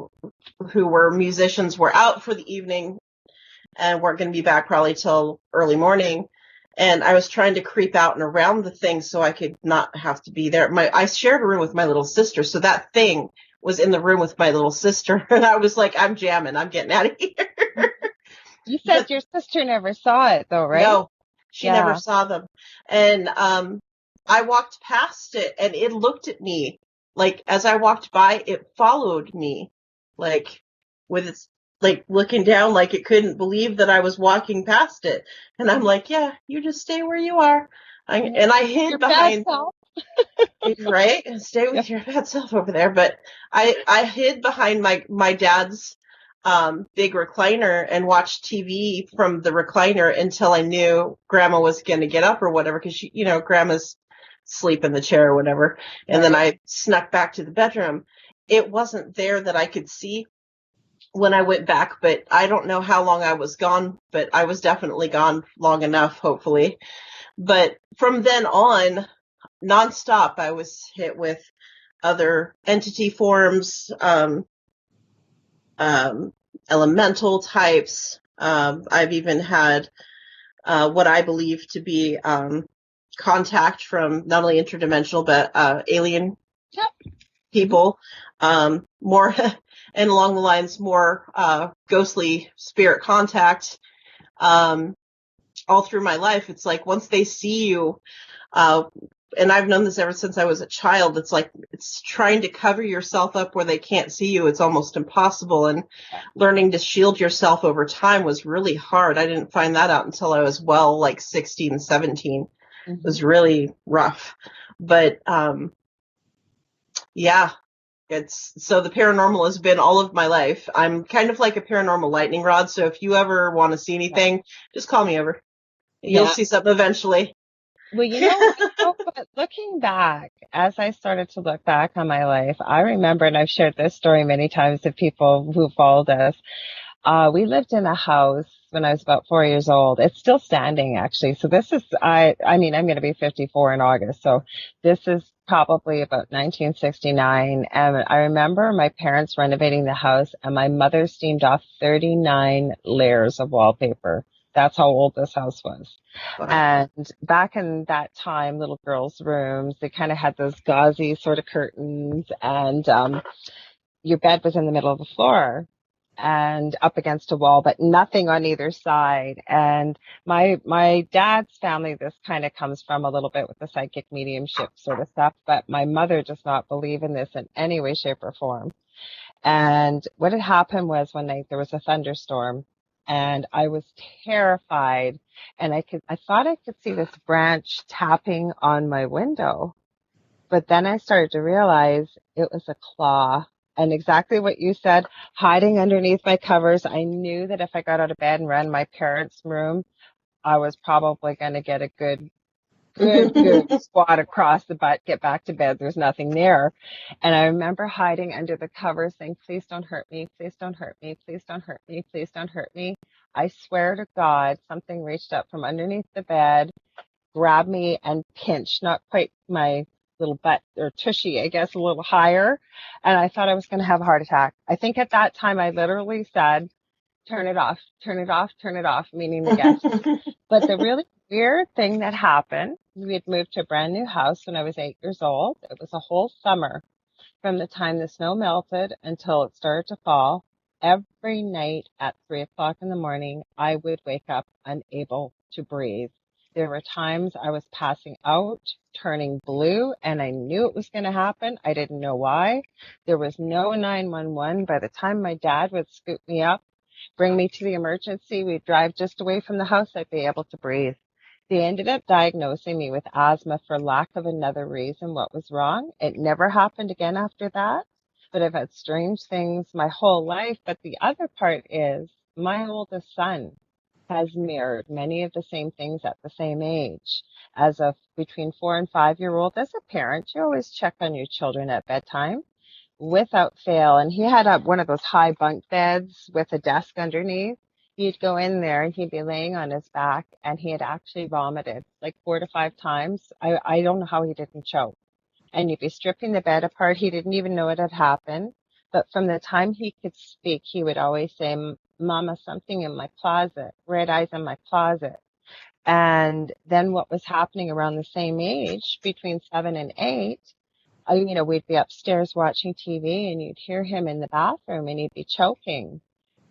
who were musicians, were out for the evening and weren't going to be back probably till early morning. And I was trying to creep out and around the thing so I could not have to be there. I shared a room with my little sister, so that thing was in the room with my little sister. And I was like, I'm jamming. I'm getting out of here. You said your sister never saw it, though, right? No, she never Yeah. saw them. And I walked past it, and it looked at me. Like, as I walked by, it followed me, like, with its, like, looking down, like it couldn't believe that I was walking past it. And I'm like, yeah, you just stay where you are. And I hid Your bad behind, self. right? Stay with your bad self over there. But I hid behind my dad's big recliner and watched TV from the recliner until I knew Grandma was going to get up or whatever, because Grandma's sleep in the chair or whatever. And then I snuck back to the bedroom. It wasn't there that I could see when I went back, but I don't know how long I was gone, but I was definitely gone long enough, hopefully. But from then on, nonstop, I was hit with other entity forms, elemental types. I've even had what I believe to be contact from not only interdimensional but alien people. More and along the lines, more ghostly spirit contact. All through my life, it's like once they see you, and I've known this ever since I was a child, it's trying to cover yourself up where they can't see you. It's almost impossible. And learning to shield yourself over time was really hard. I didn't find that out until I was 16, 17. It was really rough. But, yeah, so the paranormal has been all of my life. I'm kind of like a paranormal lightning rod. So if you ever want to see anything, just call me over. You'll see something eventually. Well, but looking back, as I started to look back on my life, I remember, and I've shared this story many times to people who followed us. We lived in a house when I was about 4 years old. It's still standing, actually. So this is, I'm going to be 54 in August. So this is probably about 1969. And I remember my parents renovating the house, and my mother steamed off 39 layers of wallpaper. That's how old this house was. Wow. And back in that time, little girls' rooms, they kind of had those gauzy sort of curtains, and your bed was in the middle of the floor and up against a wall, but nothing on either side. And my dad's family, this kind of comes from a little bit with the psychic mediumship sort of stuff, but my mother does not believe in this in any way, shape, or form. And what had happened was one night there was a thunderstorm, and I was terrified, and I thought I could see this branch tapping on my window. But then I started to realize it was a claw. And exactly what you said, hiding underneath my covers. I knew that if I got out of bed and ran to my parents' room, I was probably going to get a good squat across the butt, get back to bed. There's nothing there. And I remember hiding under the covers saying, please don't hurt me. Please don't hurt me. Please don't hurt me. Please don't hurt me. I swear to God, something reached up from underneath the bed, grabbed me and pinched, not quite my little butt or tushy, I guess, a little higher. And I thought I was going to have a heart attack. I think at that time I literally said, turn it off, turn it off, turn it off, meaning the guest. But the really weird thing that happened, we had moved to a brand new house when I was 8 years old. It was a whole summer from the time the snow melted until it started to fall. Every night at 3:00 in the morning, I would wake up unable to breathe. There were times I was passing out, turning blue, and I knew it was going to happen. I didn't know why. There was no 911. By the time my dad would scoop me up, bring me to the emergency, we'd drive just away from the house, I'd be able to breathe. They ended up diagnosing me with asthma for lack of another reason. What was wrong? It never happened again after that. But I've had strange things my whole life. But the other part is my oldest son has mirrored many of the same things at the same age. As a between 4 and 5 year old, as a parent, you always check on your children at bedtime without fail. And he had one of those high bunk beds with a desk underneath. He'd go in there and he'd be laying on his back, and he had actually vomited like 4 to 5 times. I don't know how he didn't choke. And you'd be stripping the bed apart. He didn't even know it had happened. But from the time he could speak, he would always say, Mama, something in my closet, red eyes in my closet. And then what was happening around the same age, between 7 and 8, we'd be upstairs watching TV, and you'd hear him in the bathroom, and he'd be choking.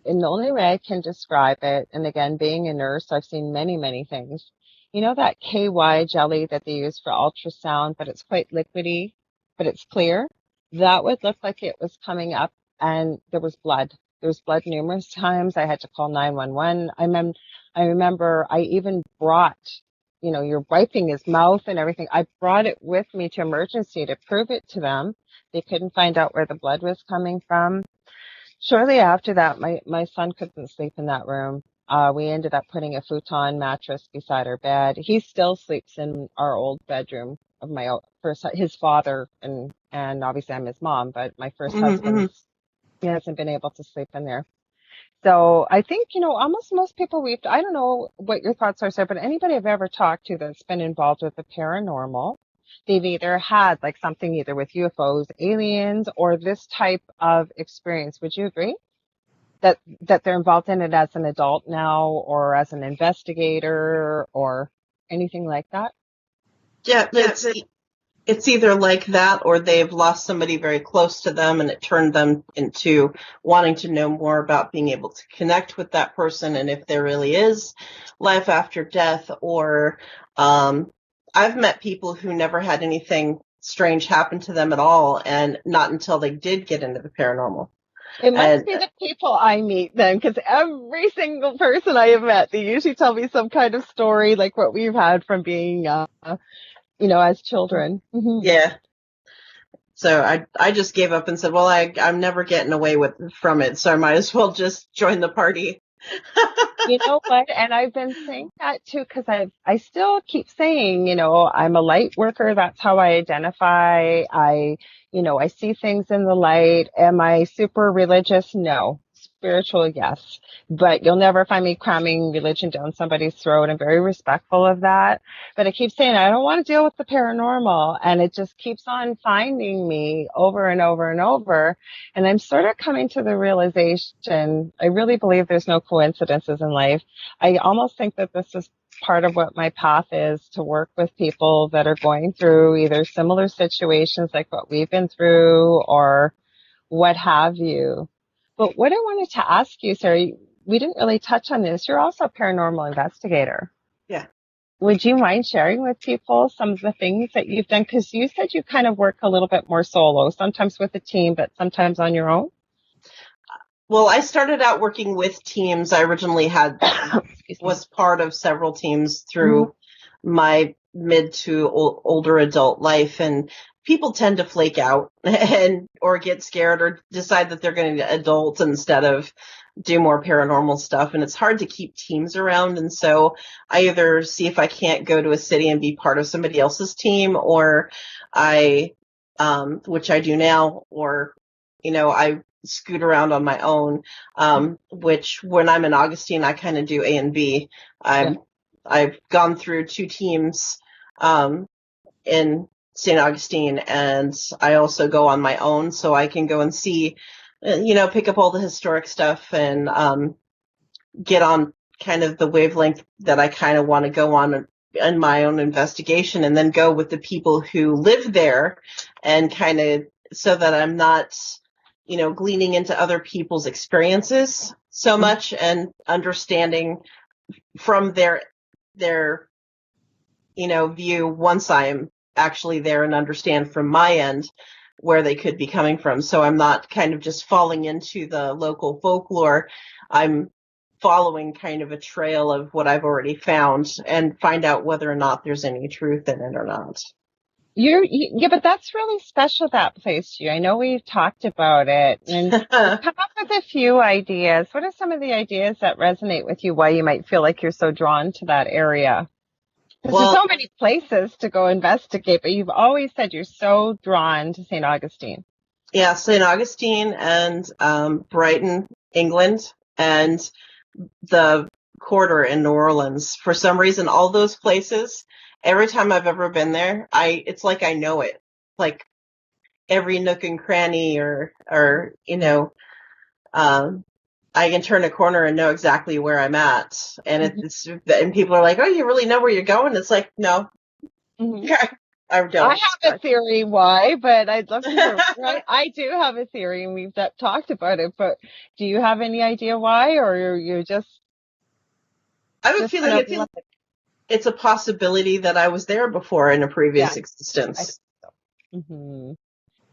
And the only way I can describe it, and again, being a nurse, I've seen many, many things. You know that KY jelly that they use for ultrasound, but it's quite liquidy, but it's clear? That would look like it was coming up, and there was blood. There was blood numerous times. I had to call 911. I remember I even brought, you're wiping his mouth and everything. I brought it with me to emergency to prove it to them. They couldn't find out where the blood was coming from. Shortly after that, my son couldn't sleep in that room. We ended up putting a futon mattress beside our bed. He still sleeps in our old bedroom of his father, and obviously I'm his mom, but my first husband, he hasn't been able to sleep in there. So I think, almost most people I don't know what your thoughts are, sir, but anybody I've ever talked to that's been involved with the paranormal, they've either had like something either with UFOs, aliens, or this type of experience. Would you agree that they're involved in it as an adult now, or as an investigator, or anything like that? Yeah, it's either like that, or they've lost somebody very close to them, and it turned them into wanting to know more about being able to connect with that person, and if there really is life after death, or I've met people who never had anything strange happen to them at all, and not until they did get into the paranormal. It must And be the people I meet then, because every single person I have met, they usually tell me some kind of story like what we've had from being, as children. Mm-hmm. yeah. So I just gave up and said, well, I'm never getting away from it, so I might as well just join the party. You know what? And I've been saying that too, because I still keep saying, I'm a light worker. That's how I identify. I see things in the light. Am I super religious? No. Spiritual, yes. But you'll never find me cramming religion down somebody's throat. I'm very respectful of that. But I keep saying I don't want to deal with the paranormal. And it just keeps on finding me over and over and over. And I'm sort of coming to the realization, I really believe there's no coincidences in life. I almost think that this is part of what my path is, to work with people that are going through either similar situations like what we've been through or what have you. But what I wanted to ask you, Sarah, we didn't really touch on this. You're also a paranormal investigator. Yeah. Would you mind sharing with people some of the things that you've done? Because you said you kind of work a little bit more solo, sometimes with a team, but sometimes on your own. Well, I started out working with teams. I originally was part of several teams through my mid to older adult life, and people tend to flake out or get scared or decide that they're going to adult instead of do more paranormal stuff, and it's hard to keep teams around. And so I either see if I can't go to a city and be part of somebody else's team, or which I do now, or I scoot around on my own, which when I'm in Augustine, I kind of do A and B. I've gone through 2 teams in St. Augustine, and I also go on my own, so I can go and see, pick up all the historic stuff and get on kind of the wavelength that I kind of want to go on in my own investigation, and then go with the people who live there, and kind of so that I'm not gleaning into other people's experiences so much, and understanding from their view once I'm actually there, and understand from my end where they could be coming from. So I'm not kind of just falling into the local folklore. I'm following kind of a trail of what I've already found, and find out whether or not there's any truth in it or not. Yeah, but that's really special, that place to you. I know we've talked about it, and we've come up with a few ideas. What are some of the ideas that resonate with you, why you might feel like you're so drawn to that area? Because there's so many places to go investigate, but you've always said you're so drawn to St. Augustine. Yeah, St. Augustine and Brighton, England, and the quarter in New Orleans. For some reason, all those places, every time I've ever been there, it's like I know it. Like every nook and cranny, or I can turn a corner and know exactly where I'm at. And and people are like, "Oh, you really know where you're going?" It's like, no, I don't. I have a theory why, but I'd love to hear. I do have a theory, and we've talked about it. But do you have any idea why, or you're just? I have a feeling it's a possibility that I was there before in a previous existence. So.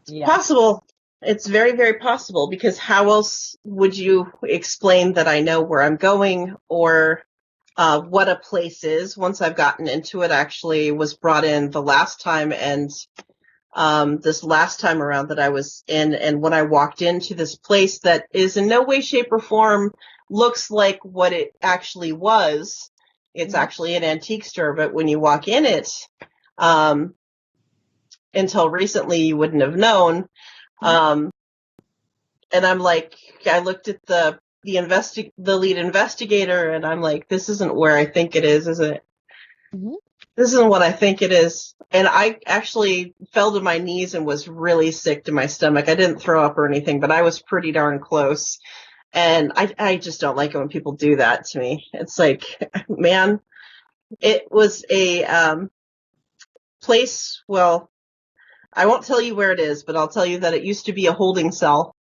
It's possible. It's very, very possible, because how else would you explain that I know where I'm going, or what a place is once I've gotten into it? Actually was brought in the last time, and this last time around that I was in, and when I walked into this place that is in no way, shape, or form looks like what it actually was. It's actually an antique store, but when you walk in it, until recently you wouldn't have known. And I'm like, I looked at the lead investigator, and I'm like, this isn't where I think it is it? This isn't what I think it is. And I actually fell to my knees and was really sick to my stomach. I didn't throw up or anything, but I was pretty darn close. And I just don't like it when people do that to me. It's like, man, it was a place, well, I won't tell you where it is, but I'll tell you that it used to be a holding cell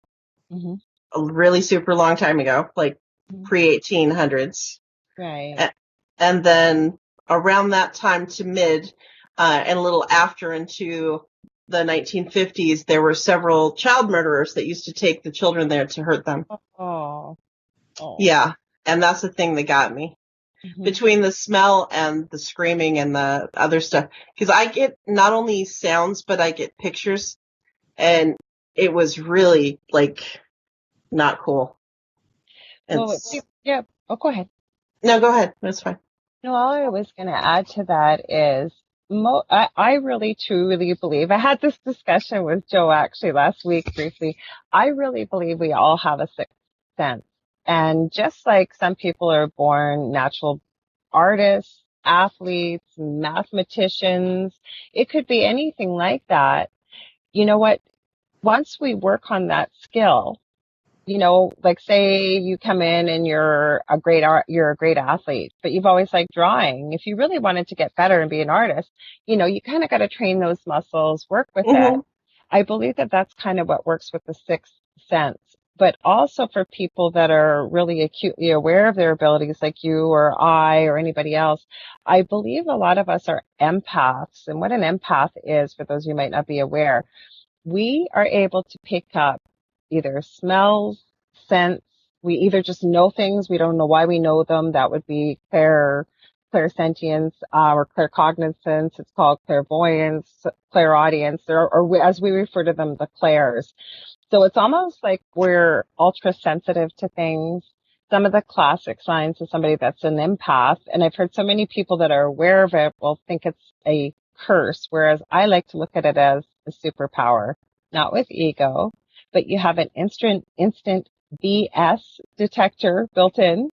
a really super long time ago, like pre-1800s. Right. And then around that time to mid, and a little after into the 1950s, there were several child murderers that used to take the children there to hurt them. Oh. Yeah, and that's the thing that got me. Between the smell and the screaming and the other stuff. Because I get not only sounds, but I get pictures. And it was really, like, not cool. Well, yeah. Oh, go ahead. No, go ahead. That's fine. No, all I was going to add to that is I really truly believe, I had this discussion with Joe actually last week briefly. I really believe we all have a sixth sense. And just like some people are born natural artists, athletes, mathematicians, it could be anything like that. You know what? Once we work on that skill, you know, like say you come in and you're a great athlete, but you've always liked drawing. If you really wanted to get better and be an artist, you know, you kind of got to train those muscles, work with it. I believe that that's kind of what works with the sixth sense. But also for people that are really acutely aware of their abilities, like you or I or anybody else, I believe a lot of us are empaths. And what an empath is, for those of you who might not be aware, we are able to pick up either smells, scents. We either just know things, we don't know why we know them. That would be clairsentience, or claircognizance. It's called clairvoyance, clairaudience, or as we refer to them, the clairs. So it's almost like we're ultra sensitive to things. Some of the classic signs of somebody that's an empath, and I've heard so many people that are aware of it will think it's a curse, whereas I like to look at it as a superpower, not with ego, but you have an instant BS detector built in.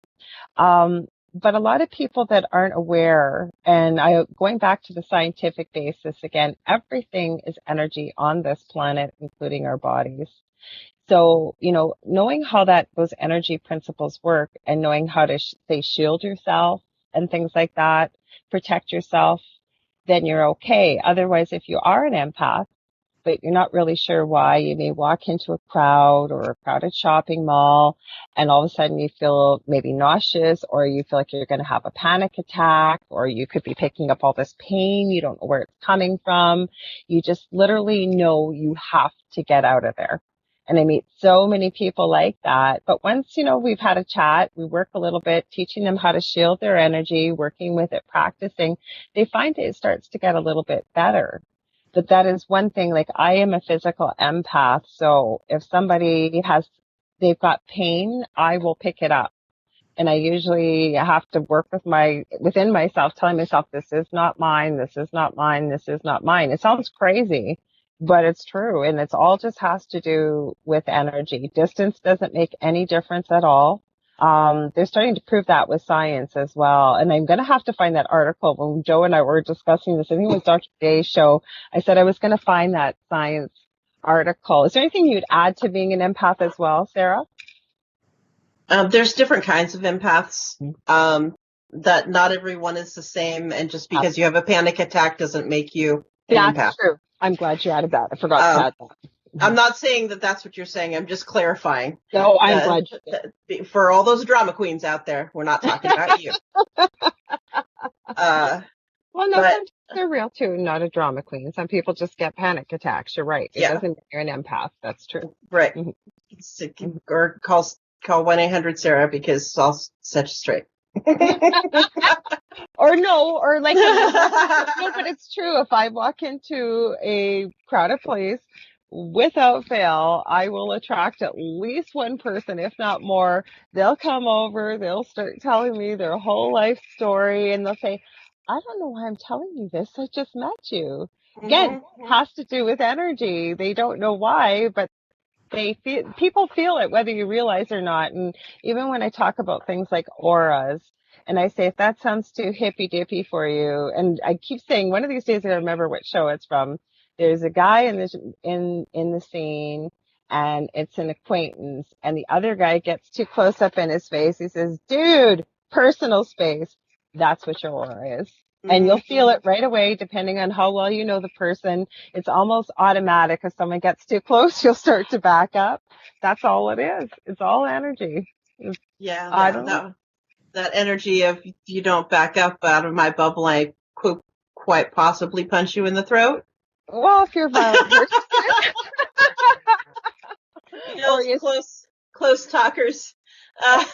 But a lot of people that aren't aware, and going back to the scientific basis again, everything is energy on this planet, including our bodies. So, you know, knowing how those energy principles work and knowing how to say shield yourself and things like that, protect yourself, then you're okay. Otherwise, if you are an empath, but you're not really sure why, you may walk into a crowd or a crowded shopping mall and all of a sudden you feel maybe nauseous, or you feel like you're going to have a panic attack, or you could be picking up all this pain. You don't know where it's coming from. You just literally know you have to get out of there. And I meet so many people like that. But once, you know, we've had a chat, we work a little bit, teaching them how to shield their energy, working with it, practicing, they find it starts to get a little bit better. But that is one thing, like I am a physical empath. So if somebody they've got pain, I will pick it up. And I usually have to work within myself, telling myself, this is not mine, this is not mine, this is not mine. It sounds crazy, but it's true. And it's all just has to do with energy. Distance doesn't make any difference at all. They're starting to prove that with science as well. And I'm going to have to find that article. When Joe and I were discussing this, I think it was Dr. Day's show, I said I was going to find that science article. Is there anything you'd add to being an empath as well, Sarah? There's different kinds of empaths. That not everyone is the same, and just because you have a panic attack doesn't make you an empath. That's true. I'm glad you added that. I forgot to add that. I'm not saying that that's what you're saying. I'm just clarifying. No, I'm glad you did. For all those drama queens out there, we're not talking about you. Well, no, sometimes they're real too, not a drama queen. Some people just get panic attacks. You're right. It doesn't mean you're an empath. That's true. Right. Or call 1-800-SARAH because it's all such straight. Or like, no, but it's true. If I walk into a crowded place, without fail, I will attract at least one person, if not more. They'll come over, they'll start telling me their whole life story, and they'll say, I don't know why I'm telling you this. I just met you. Again, it has to do with energy. They don't know why, but people feel it whether you realize or not. And even when I talk about things like auras, and I say, if that sounds too hippy dippy for you, and I keep saying one of these days I remember what show it's from. There's a guy in the scene, and it's an acquaintance, and the other guy gets too close up in his face. He says, dude, personal space. That's what your aura is. And you'll feel it right away, depending on how well you know the person. It's almost automatic. If someone gets too close, you'll start to back up. That's all it is. It's all energy. That energy of, if you don't back up out of my bubble, I quite possibly punch you in the throat. Well, if you're a violent person, or you Close talkers. Uh,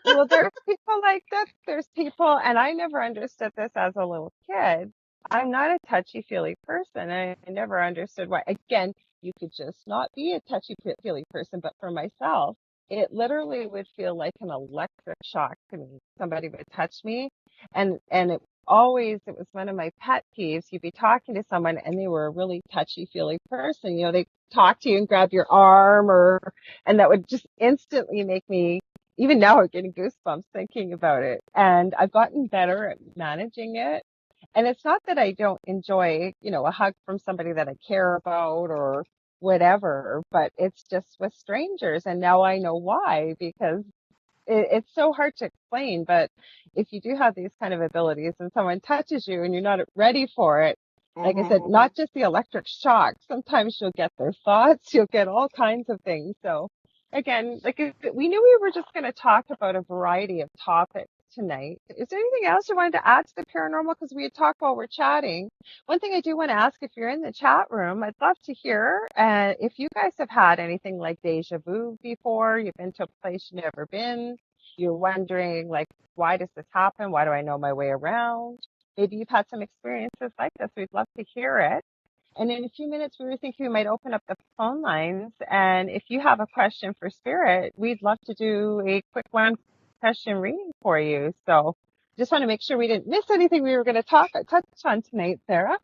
well, there's people like that. There's people, and I never understood this as a little kid. I'm not a touchy-feely person. I never understood why. Again, you could just not be a touchy-feely person, but for myself, it literally would feel like an electric shock to me. Somebody would touch me, and it was one of my pet peeves. You'd be talking to someone, and they were a really touchy-feely person. You know, they talk to you and grab your arm, and that would just instantly make me. Even now, I'm getting goosebumps thinking about it. And I've gotten better at managing it. And it's not that I don't enjoy, a hug from somebody that I care about or whatever, but it's just with strangers. And now I know why, because it's so hard to explain. But if you do have these kind of abilities and someone touches you and you're not ready for it, like I said, not just the electric shock, sometimes you'll get their thoughts, you'll get all kinds of things. So again, we knew we were just going to talk about a variety of topics tonight. Is there anything else you wanted to add to the paranormal? Because we had talked while we're chatting. One thing I do want to ask, if you're in the chat room, I'd love to hear if you guys have had anything like deja vu before. You've been to a place you've never been. You're wondering, like, why does this happen? Why do I know my way around? Maybe you've had some experiences like this. We'd love to hear it. And in a few minutes, we were thinking we might open up the phone lines. And if you have a question for Spirit, we'd love to do a quick one question reading for you. So just want to make sure we didn't miss anything we were going to touch on tonight, Sarah.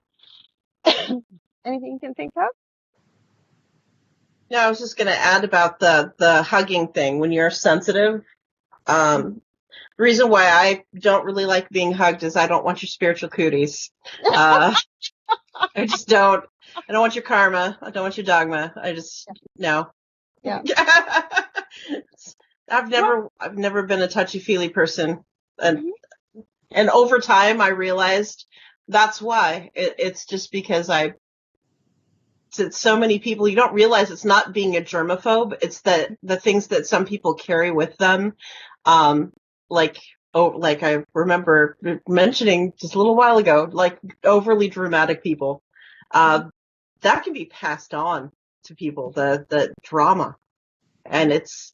Anything you can think of? No, I was just going to add about the hugging thing. When you're sensitive, the reason why I don't really like being hugged is I don't want your spiritual cooties. I just don't. I don't want your karma. I don't want your dogma. I just no. Yeah. I've never been a touchy-feely person, and over time I realized that's why. It's just because so many people, you don't realize it's not being a germaphobe. It's the things that some people carry with them, like I remember mentioning just a little while ago, like overly dramatic people. That can be passed on to people, the drama. And it's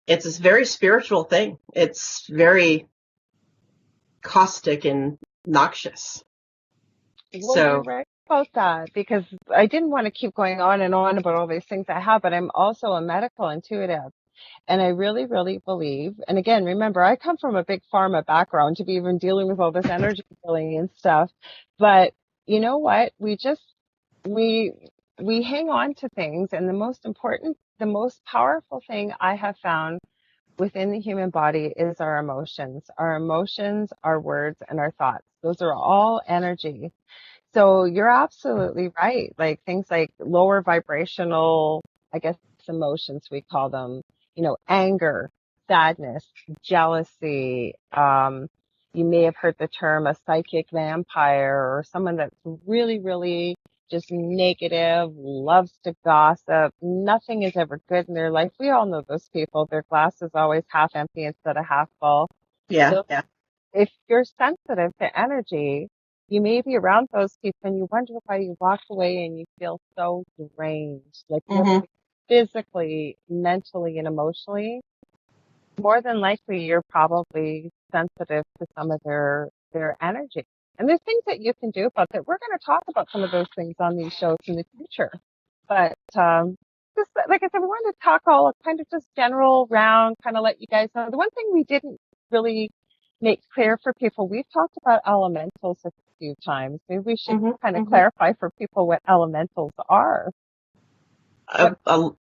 this very spiritual thing. It's very caustic and noxious. Well, you're right about that, because I didn't want to keep going on and on about all these things I have, but I'm also a medical intuitive. And I really, really believe, and again, remember, I come from a big pharma background to be even dealing with all this energy healing and stuff. But you know what? We hang on to things. And the most powerful thing I have found within the human body is our emotions, our words, and our thoughts. Those are all energy. So you're absolutely right. Like things like lower vibrational, I guess, emotions, we call them, anger, sadness, jealousy. You may have heard the term a psychic vampire, or someone that's really, really just negative, loves to gossip. Nothing is ever good in their life. We all know those people. Their glass is always half empty instead of half full. Yeah. So if you're sensitive to energy, you may be around those people and you wonder why you walk away and you feel so drained, like literally physically, mentally, and emotionally. More than likely, you're probably sensitive to some of their energy. And there's things that you can do about that. We're going to talk about some of those things on these shows in the future. But just like I said, we wanted to talk all kind of just general round, kind of let you guys know. The one thing we didn't really make clear for people, we've talked about elementals a few times. Maybe we should kind of clarify for people what elementals are.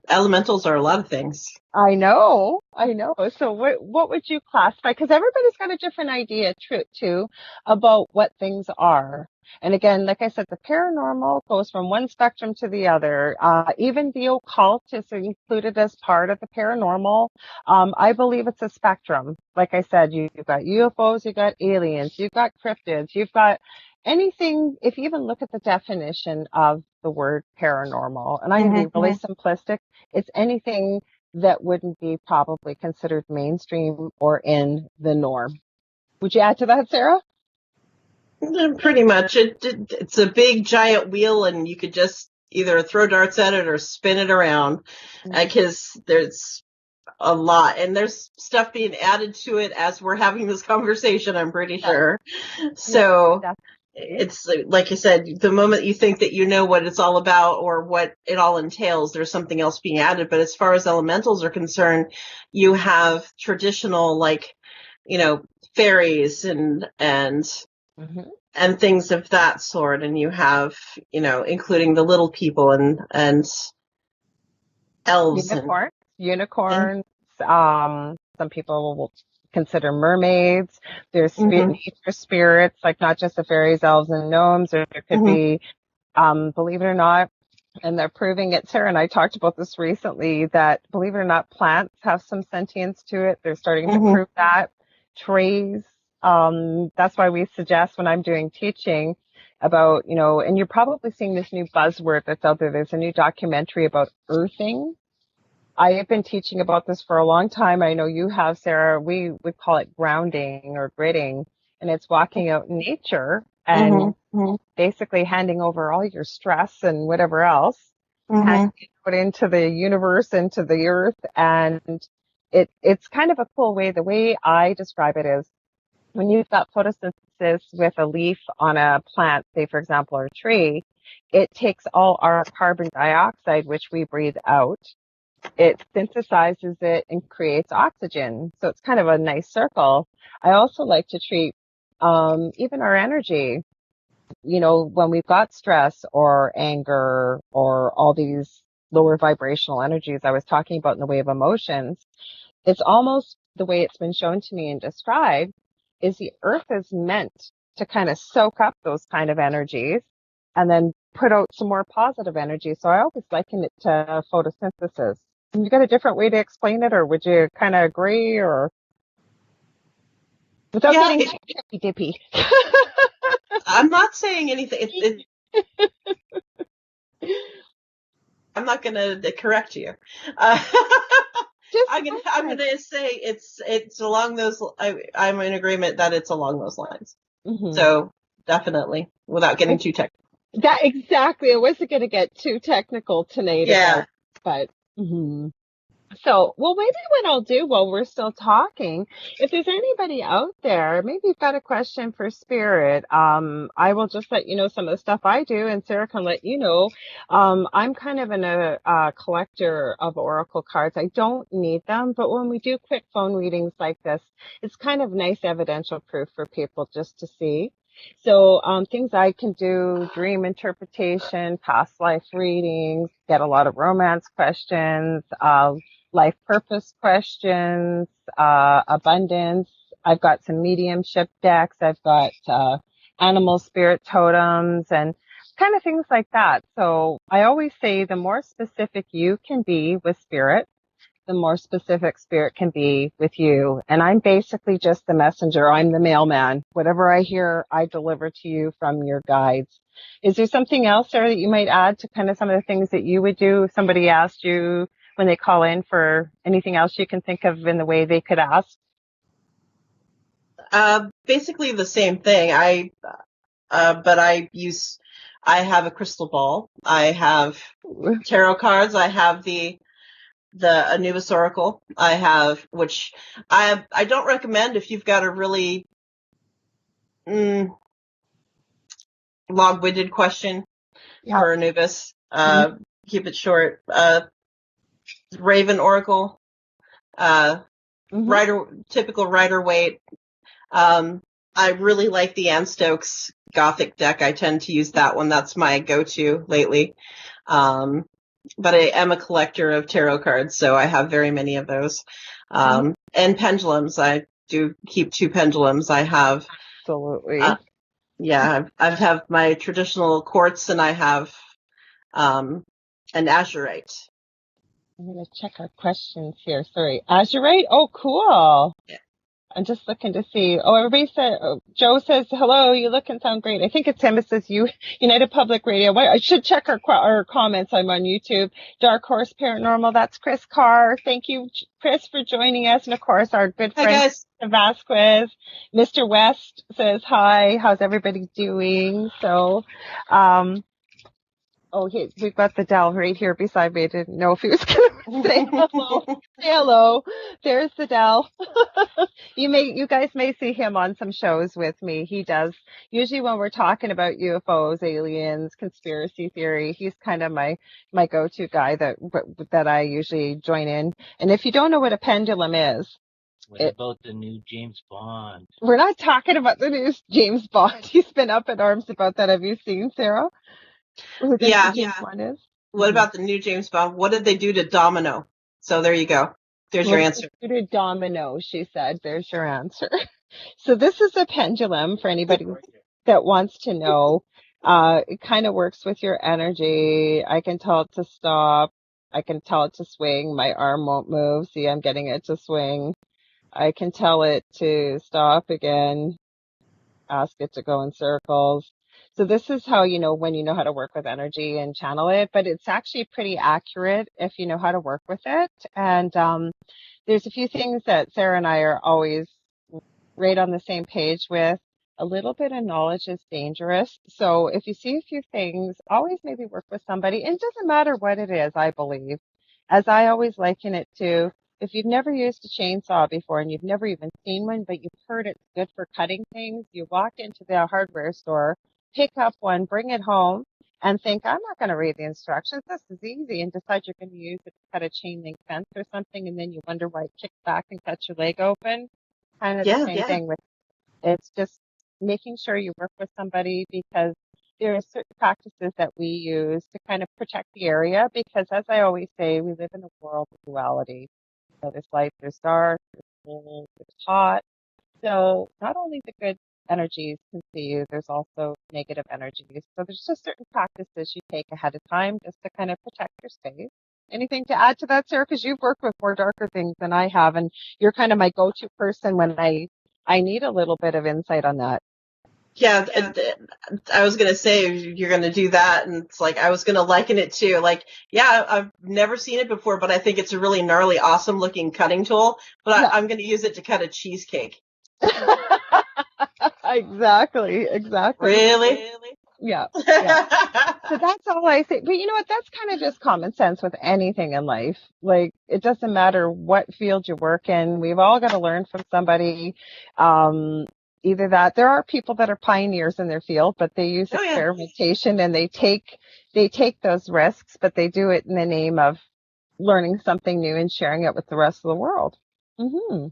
Elementals are a lot of things. I know. So what would you classify? Because everybody's got a different idea too about what things are. And again, like I said, the paranormal goes from one spectrum to the other. Even the occult is included as part of the paranormal. I believe it's a spectrum. Like I said, you've got UFOs, you've got aliens, you've got cryptids, you've got anything. If you even look at the definition of the word paranormal, and I'm going to be really simplistic, it's anything that wouldn't be probably considered mainstream or in the norm. Would you add to that, Sarah? Pretty much. It's a big giant wheel, and you could just either throw darts at it or spin it around, because there's a lot, and there's stuff being added to it as we're having this conversation, I'm pretty sure. So it's like I said, the moment you think that you know what it's all about or what it all entails, there's something else being added. But as far as elementals are concerned, you have traditional, like, fairies and things of that sort, and you have, including the little people and elves unicorns. Some people will consider mermaids. There's nature spirits, like not just the fairies, elves, and gnomes. Or there could be, believe it or not, and they're proving it. Sarah and I talked about this recently, that believe it or not, plants have some sentience to it. They're starting to prove that. Trees. That's why we suggest, when I'm doing teaching about, and you're probably seeing this new buzzword that's out there. There's a new documentary about earthing. I have been teaching about this for a long time. I know you have, Sarah. We would call it grounding or gritting, and it's walking out in nature and basically handing over all your stress and whatever else, handing it out into the universe, into the earth. And it's kind of a cool way. The way I describe it is, when you've got photosynthesis with a leaf on a plant, say, for example, or a tree, it takes all our carbon dioxide, which we breathe out. It synthesizes it and creates oxygen. So it's kind of a nice circle. I also like to treat even our energy. When we've got stress or anger or all these lower vibrational energies I was talking about in the way of emotions, it's almost the way it's been shown to me and described is the earth is meant to kind of soak up those kind of energies and then put out some more positive energy. So I always liken it to photosynthesis. You got a different way to explain it, or would you kind of agree, or without getting too dippy? I'm not saying anything. I'm not going to correct you. I'm going to say it's along those. I'm in agreement that it's along those lines. So definitely, without getting too technical. That exactly. I wasn't going to get too technical tonight. Yeah. But. So, well, maybe what I'll do while we're still talking, if there's anybody out there, maybe you've got a question for Spirit, I will just let you know some of the stuff I do, and Sarah can let you know. I'm kind of a collector of oracle cards. I don't need them, but when we do quick phone readings like this, it's kind of nice evidential proof for people just to see. So things I can do: dream interpretation, past life readings, get a lot of romance questions, life purpose questions, abundance. I've got some mediumship decks. I've got animal spirit totems and kind of things like that. So I always say the more specific you can be with Spirit, the more specific Spirit can be with you. And I'm basically just the messenger. I'm the mailman. Whatever I hear, I deliver to you from your guides. Is there something else, Sarah, that you might add to kind of some of the things that you would do if somebody asked you when they call in for anything else you can think of in the way they could ask? Basically the same thing. But I have a crystal ball. I have tarot cards. I have the Anubis Oracle. I have, which I don't recommend if you've got a really long-winded question for Anubis. Keep it short. Raven Oracle. Typical Rider-Waite. I really like the Anne Stokes Gothic deck. I tend to use that one. That's my go-to lately. But I am a collector of tarot cards, so I have very many of those. And pendulums. I do keep 2 pendulums. I have. Absolutely. I have my traditional quartz, and I have an azurite. I'm going to check our questions here. Sorry. Azurite? Oh, cool. Yeah. I'm just looking to see. Oh, everybody said, Joe says, hello, you look and sound great. I think it's him. It says United Public Radio. I should check our comments. I'm on YouTube. Dark Horse Paranormal. That's Chris Carr. Thank you, Chris, for joining us. And of course, our good Hi, friend, guys. Vasquez. Mr. West says, hi, how's everybody doing? So, we've got the Dell right here beside me. I didn't know if he was going to say hello. Say hello. There's the Dell. You guys may see him on some shows with me. He does. Usually when we're talking about UFOs, aliens, conspiracy theory, he's kind of my go-to guy that I usually join in. And if you don't know what a pendulum is, what about the new James Bond? We're not talking about the new James Bond. He's been up in arms about that. Have you seen, Sarah? Who the new James Bond is? What about the new James Bond? What did they do to Domino? So there you go. There's your answer. To Domino, she said. There's your answer. So this is a pendulum for anybody that wants to know. It kind of works with your energy. I can tell it to stop. I can tell it to swing. My arm won't move. See, I'm getting it to swing. I can tell it to stop again. Ask it to go in circles. So this is how you know when you know how to work with energy and channel it, but it's actually pretty accurate if you know how to work with it. And there's a few things that Sarah and I are always right on the same page with. A little bit of knowledge is dangerous. So if you see a few things, always maybe work with somebody. And it doesn't matter what it is, I believe. As I always liken it to, if you've never used a chainsaw before and you've never even seen one, but you've heard it's good for cutting things, you walk into the hardware store, pick up one, bring it home, and think, I'm not going to read the instructions. This is easy, and decide you're going to use it to cut a chain link fence or something, and then you wonder why it kicks back and cuts your leg open. Kind of the same thing with it's just making sure you work with somebody, because there are certain practices that we use to kind of protect the area, because as I always say, we live in a world of duality. So there's light, there's dark, there's cold, there's hot. So not only the good energies can see you, there's also negative energies. So there's just certain practices you take ahead of time just to kind of protect your space. Anything to add to that, Sarah? Because you've worked with more darker things than I have, and you're kind of my go-to person when I need a little bit of insight on that. Yeah, I was going to say you're going to do that, and it's like I was going to liken it to, like, yeah, I've never seen it before, but I think it's a really gnarly, awesome-looking cutting tool, but I'm going to use it to cut a cheesecake. Exactly. Really? Yeah. So that's all I say. But you know what? That's kind of just common sense with anything in life. Like, it doesn't matter what field you work in. We've all got to learn from somebody. Either that, there are people that are pioneers in their field, but they use experimentation and they take those risks, but they do it in the name of learning something new and sharing it with the rest of the world. Mm-hmm.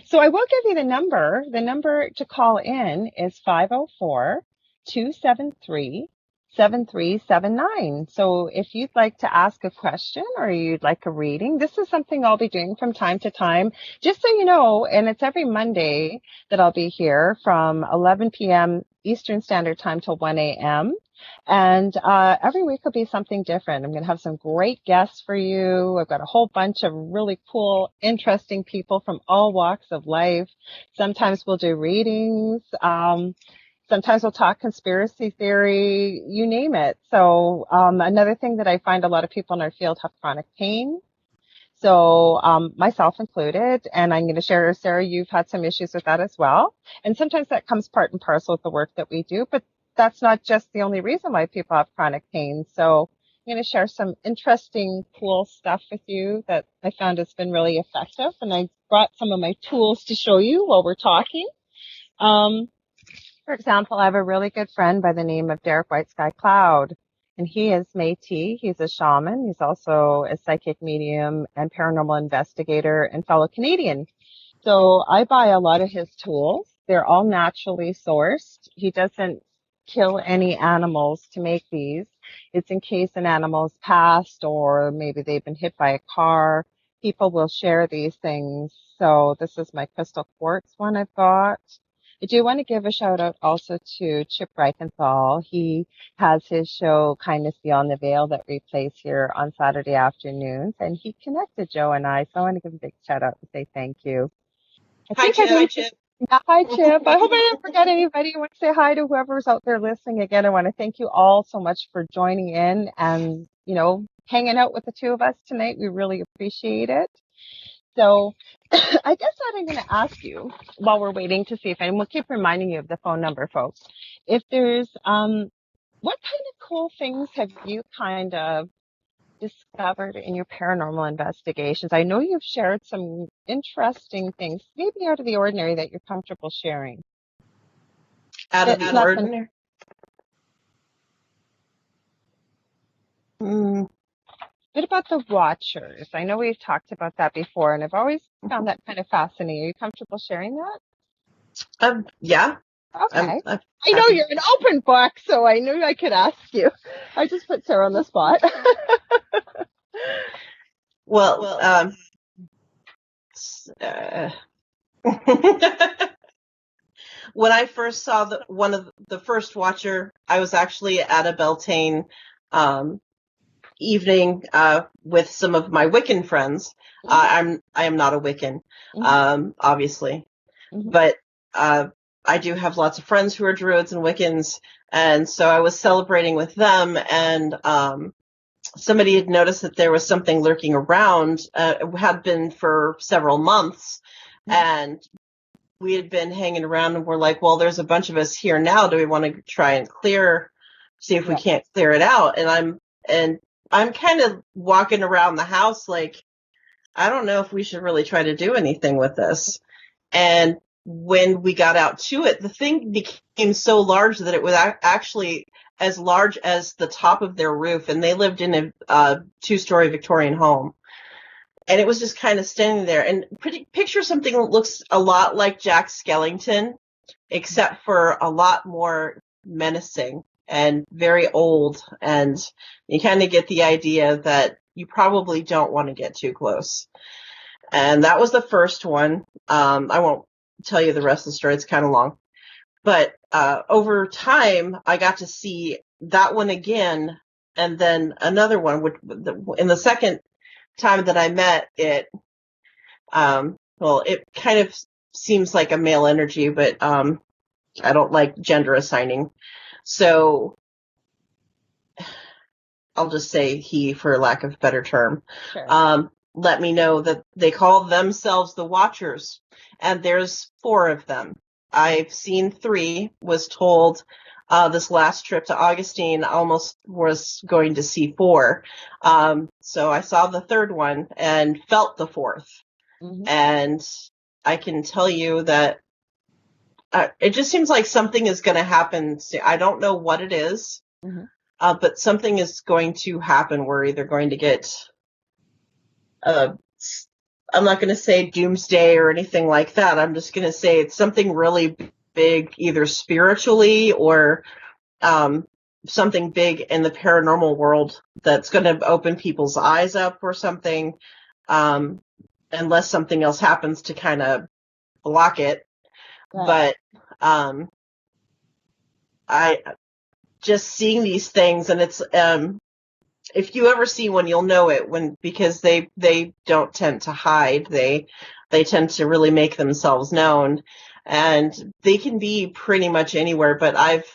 So I will give you the number. The number to call in is 504-273-7379. So if you'd like to ask a question or you'd like a reading, this is something I'll be doing from time to time, just so you know, and it's every Monday that I'll be here from 11 p.m. Eastern Standard Time till 1 a.m. And every week will be something different. I'm going to have some great guests for you. I've got a whole bunch of really cool, interesting people from all walks of life. Sometimes we'll do readings. Sometimes we'll talk conspiracy theory, you name it. So another thing that I find a lot of people in our field have chronic pain. So myself included, and I'm going to share, Sarah, you've had some issues with that as well. And sometimes that comes part and parcel with the work that we do, but that's not just the only reason why people have chronic pain. So I'm going to share some interesting, cool stuff with you that I found has been really effective. And I brought some of my tools to show you while we're talking. For example, I have a really good friend by the name of Derek White Sky Cloud, and he is Métis. He's a shaman. He's also a psychic medium and paranormal investigator and fellow Canadian. So I buy a lot of his tools. They're all naturally sourced. He doesn't kill any animals to make these. It's in case an animal's passed or maybe they've been hit by a car. People will share these things. So this is my crystal quartz one I've got. I do want to give a shout out also to Chip Reichenthal. He has his show Kindness Beyond the Veil that replays here on Saturday afternoons, and he connected Joe and I, so I want to give a big shout out and say thank you. Hi, Chip. Hi, Chip. Yeah, hi, Chip. I hope I didn't forget anybody. I want to say hi to whoever's out there listening again. I want to thank you all so much for joining in and, hanging out with the two of us tonight. We really appreciate it. So I guess what I'm going to ask you while we're waiting to see if, and we'll keep reminding you of the phone number, folks. If there's, what kind of cool things have you kind of discovered in your paranormal investigations? I know you've shared some interesting things, maybe out of the ordinary, that you're comfortable sharing. Out of the ordinary? What about the Watchers? I know we've talked about that before, and I've always found that kind of fascinating. Are you comfortable sharing that? Yeah. Okay. I know you're an open book, so I knew I could ask you. I just put Sarah on the spot. Well, when I first saw one of the first Watcher, I was actually at a Beltane evening with some of my Wiccan friends. I am not a Wiccan, obviously, but I do have lots of friends who are Druids and Wiccans, and so I was celebrating with them, and somebody had noticed that there was something lurking around. It had been for several months, and we had been hanging around, and we're like, well, there's a bunch of us here now. Do we want to try and see if we can't clear it out? And I'm kind of walking around the house like, I don't know if we should really try to do anything with this. And when we got out to it, the thing became so large that it was actually as large as the top of their roof. And they lived in a 2-story Victorian home. And it was just kind of standing there. And picture something that looks a lot like Jack Skellington, except for a lot more menacing and very old. And you kind of get the idea that you probably don't want to get too close. And that was the first one. I won't tell you the rest of the story. It's kind of long. But over time, I got to see that one again, and then another one. In the second time that I met it, it kind of seems like a male energy, but I don't like gender assigning. So I'll just say he, for lack of a better term. Sure. Let me know that they call themselves the Watchers, and there's 4 of them. I've seen 3, was told this last trip to Augustine almost was going to see 4. So I saw the 3rd one and felt the 4th. And I can tell you that it just seems like something is going to happen. I don't know what it is, but something is going to happen. We're either going to get I'm not going to say doomsday or anything like that. I'm just going to say it's something really big, either spiritually or something big in the paranormal world that's going to open people's eyes up or something, unless something else happens to kind of block it. Right. But I just seeing these things, and it's if you ever see one, you'll know it because they don't tend to hide. They tend to really make themselves known, and they can be pretty much anywhere. But I've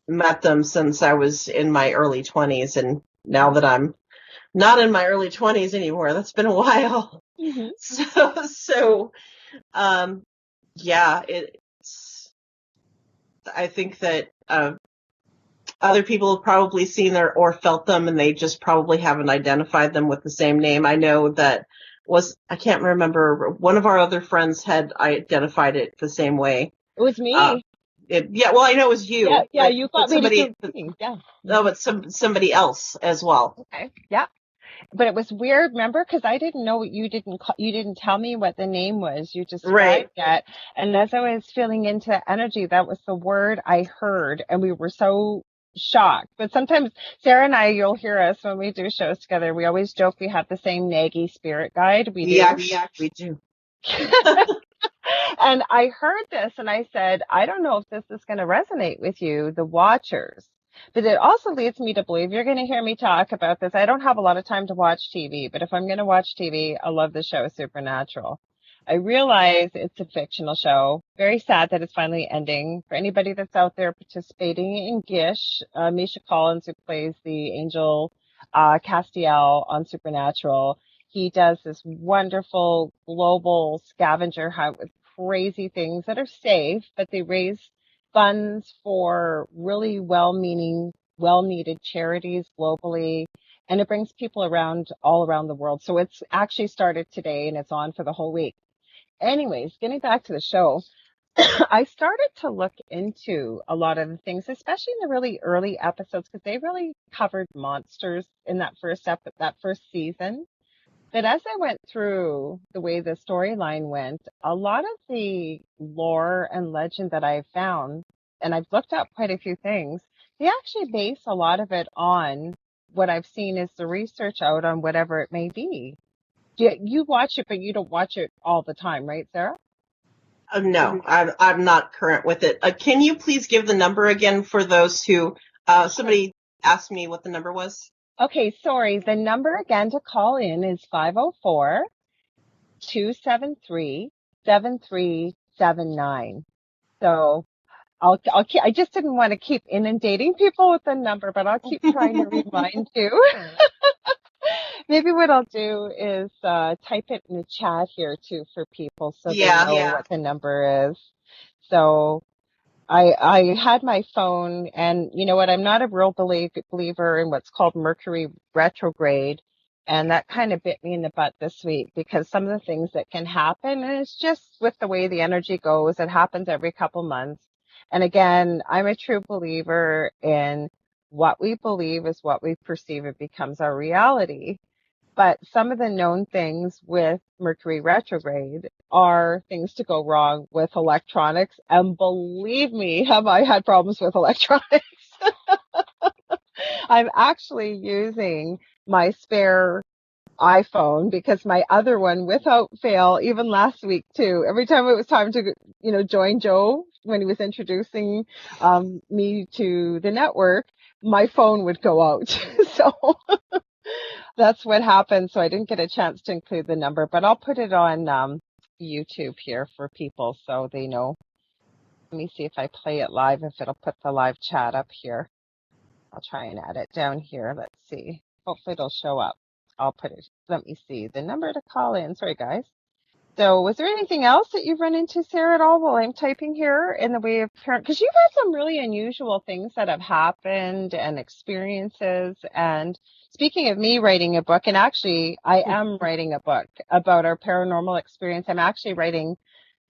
met them since I was in my early 20s, and now that I'm not in my early 20s anymore, that's been a while. So yeah, I think that other people have probably seen or felt them, and they just probably haven't identified them with the same name. I know that I can't remember, one of our other friends had identified it the same way. It was me. Well, I know it was you. Yeah, you got me to do. Yeah. No, but somebody else as well. Okay. Yeah. But it was weird, remember? Because I didn't know you didn't tell me what the name was. You described it. And as I was feeling into energy, that was the word I heard. And we were so shocked. But sometimes Sarah and I, you'll hear us when we do shows together, we always joke we have the same naggy spirit guide. We do. Yeah, we do. And I heard this and I said, I don't know if this is going to resonate with you, the Watchers. But it also leads me to believe, you're going to hear me talk about this. I don't have a lot of time to watch TV, but if I'm going to watch TV, I love the show Supernatural. I realize it's a fictional show. Very sad that it's finally ending. For anybody that's out there participating in Gish, Misha Collins, who plays the angel Castiel on Supernatural, he does this wonderful global scavenger hunt with crazy things that are safe, but they raise funds for really well-meaning, well-needed charities globally. And it brings people around all around the world. So it's actually started today and it's on for the whole week. Anyways, getting back to the show, I started to look into a lot of the things, especially in the really early episodes, because they really covered monsters in that first season. But as I went through the way the storyline went, a lot of the lore and legend that I've found, and I've looked up quite a few things, they actually base a lot of it on what I've seen is the research out on whatever it may be. You watch it, but you don't watch it all the time, right, Sarah? No, I'm not current with it. Can you please give the number again for those who, somebody asked me what the number was? Okay, sorry. The number again to call in is 504-273-7379. So I'll keep, I just didn't want to keep inundating people with the number, but I'll keep trying to remind you. Maybe what I'll do is type it in the chat here too for people so they know what the number is. So I had my phone, and you know what? I'm not a real believer in what's called Mercury retrograde, and that kind of bit me in the butt this week because some of the things that can happen, and it's just with the way the energy goes. It happens every couple months. And again, I'm a true believer in what we believe is what we perceive. It becomes our reality. But some of the known things with Mercury retrograde are things to go wrong with electronics. And believe me, have I had problems with electronics. I'm actually using my spare iPhone because my other one, without fail, even last week too, every time it was time to, join Joe when he was introducing me to the network, my phone would go out. So that's what happened. So I didn't get a chance to include the number, but I'll put it on YouTube here for people so they know. Let me see if I play it live, if it'll put the live chat up here. I'll try and add it down here. Let's see. Hopefully it'll show up. I'll put it. Let me see the number to call in. Sorry, guys. So was there anything else that you've run into, Sarah, at all while I'm typing here in the way of parent? Because you've had some really unusual things that have happened and experiences. And speaking of me writing a book, and actually I am writing a book about our paranormal experience. I'm actually writing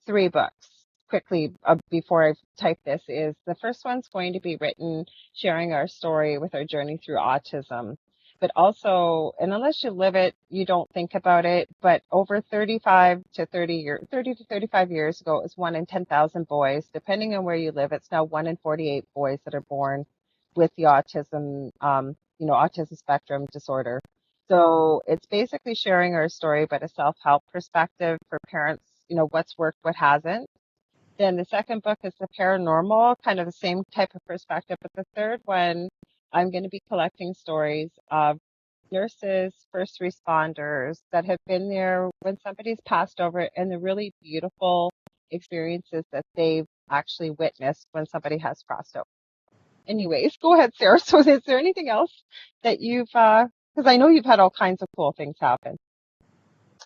3 books. Quickly, before I type this, is the first one's going to be written sharing our story with our journey through autism. But also, and unless you live it, you don't think about it. But over 30 to 35 years ago, it was 1 in 10,000 boys. Depending on where you live, it's now 1 in 48 boys that are born with the autism, autism spectrum disorder. So it's basically sharing our story, but a self-help perspective for parents, what's worked, what hasn't. Then the second book is the paranormal, kind of the same type of perspective. But the third one, I'm going to be collecting stories of nurses, first responders that have been there when somebody's passed over and the really beautiful experiences that they've actually witnessed when somebody has crossed over. Anyways, go ahead, Sarah. So is there anything else that you've, because I know you've had all kinds of cool things happen.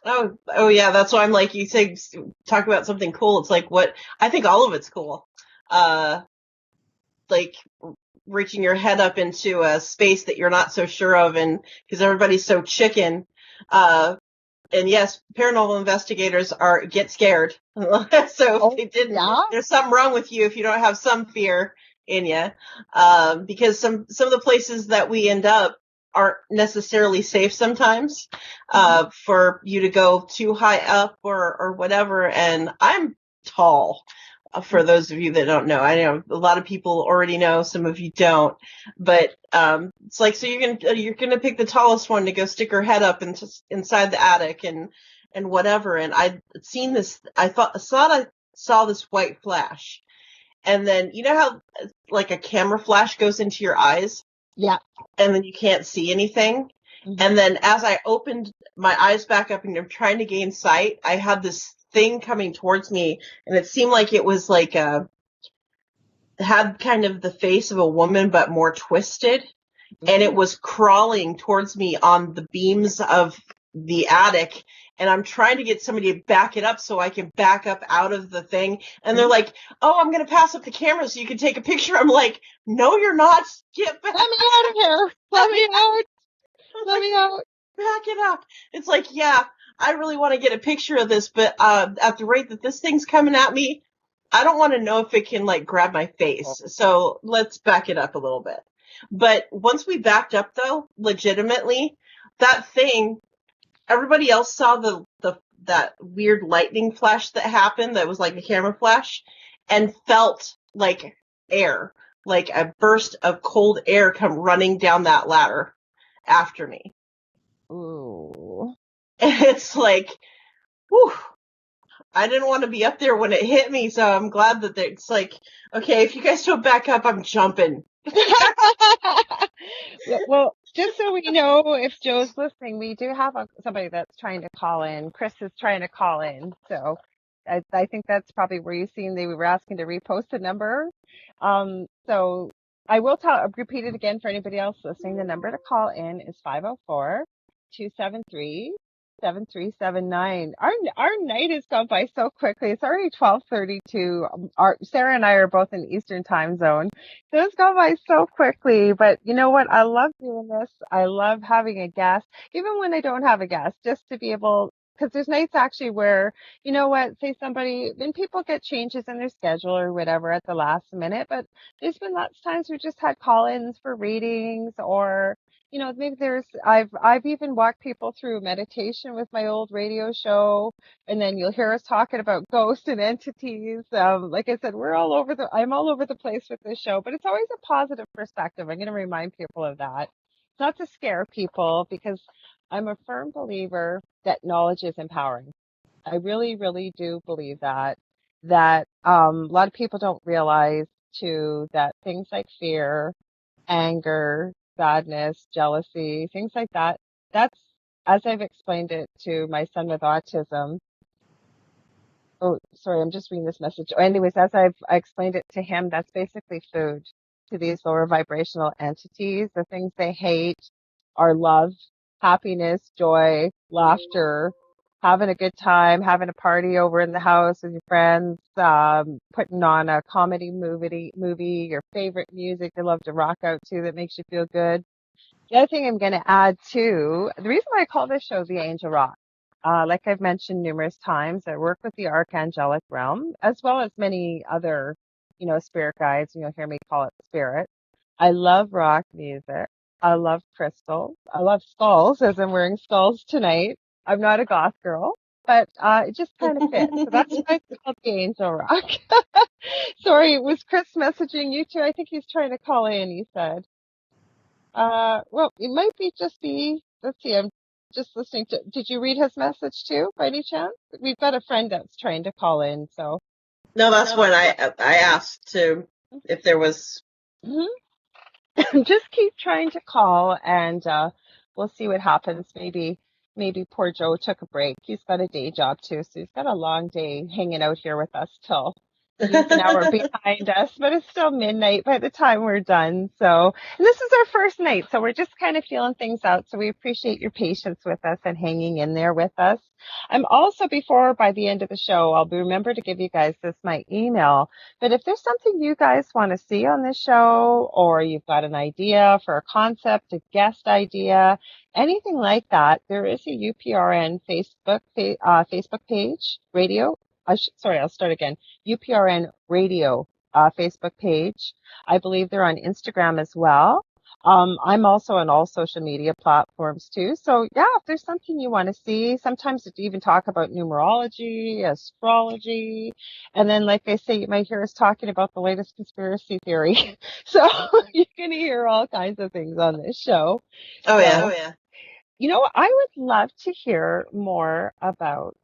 Oh yeah, that's why I'm like, you say, talk about something cool. It's like, what, I think all of it's cool. Like reaching your head up into a space that you're not so sure of, and because everybody's so chicken. And yes, paranormal investigators get scared. So if they didn't, there's something wrong with you if you don't have some fear in you. Because some of the places that we end up aren't necessarily safe sometimes, for you to go too high up or whatever. And I'm tall. For those of you that don't know, I know a lot of people already know, some of you don't, but it's like, so you're gonna pick the tallest one to go stick her head up inside the attic and whatever. And I'd seen this, I saw this white flash, and then you know how like a camera flash goes into your eyes, and then you can't see anything. And then as I opened my eyes back up and I'm trying to gain sight, I had this thing coming towards me, and it seemed like it was like had kind of the face of a woman, but more twisted. And it was crawling towards me on the beams of the attic. And I'm trying to get somebody to back it up so I can back up out of the thing. And they're like, oh, I'm going to pass up the camera so you can take a picture. I'm like, no, you're not. Get back. Let me out of here. Let me out. Let me out. Back it up. It's like, yeah, I really want to get a picture of this, but at the rate that this thing's coming at me, I don't want to know if it can like grab my face. So let's back it up a little bit. But once we backed up, though, legitimately, that thing, everybody else saw that weird lightning flash that happened that was like a camera flash, and felt like air, like a burst of cold air come running down that ladder after me. Ooh. And it's like, whew, I didn't want to be up there when it hit me, so I'm glad that it's like, okay, if you guys don't back up, I'm jumping. Well, just so we know, if Joe's listening, we do have somebody that's trying to call in. Chris is trying to call in, so I think that's probably where you've seen they were asking to repost the number. So I will repeat it again for anybody else listening. The number to call in is 504-273-7379. Our night has gone by so quickly. It's already 12:32. Sarah and I are both in Eastern time zone. So it's gone by so quickly. But you know what? I love doing this. I love having a guest, even when I don't have a guest, just to be able, because there's nights actually where, you know what, say somebody, then people get changes in their schedule or whatever at the last minute. But there's been lots of times we just had call-ins for readings, or you know, maybe I've even walked people through meditation with my old radio show, and then you'll hear us talking about ghosts and entities. Like I said, I'm all over the place with this show, but it's always a positive perspective. I'm going to remind people of that. It's not to scare people, because I'm a firm believer that knowledge is empowering. I really, really do believe that a lot of people don't realize too that things like fear, anger, sadness, jealousy, things like that. That's, as I've explained it to my son with autism. Oh, sorry, I'm just reading this message. Anyways, as I explained it to him, that's basically food to these lower vibrational entities. The things they hate are love, happiness, joy, laughter, having a good time, having a party over in the house with your friends, putting on a comedy movie, your favorite music they love to rock out to that makes you feel good. The other thing I'm going to add too, the reason why I call this show The Angel Rock, like I've mentioned numerous times, I work with the archangelic realm as well as many other, spirit guides. You'll hear me call it spirit. I love rock music. I love crystals. I love skulls, as I'm wearing skulls tonight. I'm not a goth girl, but it just kind of fits. So that's why it's called The Angel Rock. Sorry, was Chris messaging you too? I think he's trying to call in, he said. Well, it might be, let's see, I'm just listening to, did you read his message too, by any chance? We've got a friend that's trying to call in, so. No, that's when I asked if there was. Just keep trying to call, and we'll see what happens. Maybe poor Joe took a break. He's got a day job too, so he's got a long day hanging out here with us till he's an hour behind us, but it's still midnight by the time we're done. So, and this is our first night, so we're just kind of feeling things out. So we appreciate your patience with us and hanging in there with us. I'm also, by the end of the show, I'll remember to give you guys my email. But if there's something you guys want to see on this show, or you've got an idea for a concept, a guest idea, anything like that, there is a UPRN Facebook page, radio. I'll start again. UPRN Radio Facebook page. I believe they're on Instagram as well. I'm also on all social media platforms too. So yeah, if there's something you want to see, sometimes it's even talk about numerology, astrology, and then like I say, you might hear us talking about the latest conspiracy theory. So you're going to hear all kinds of things on this show. Oh yeah. I would love to hear more about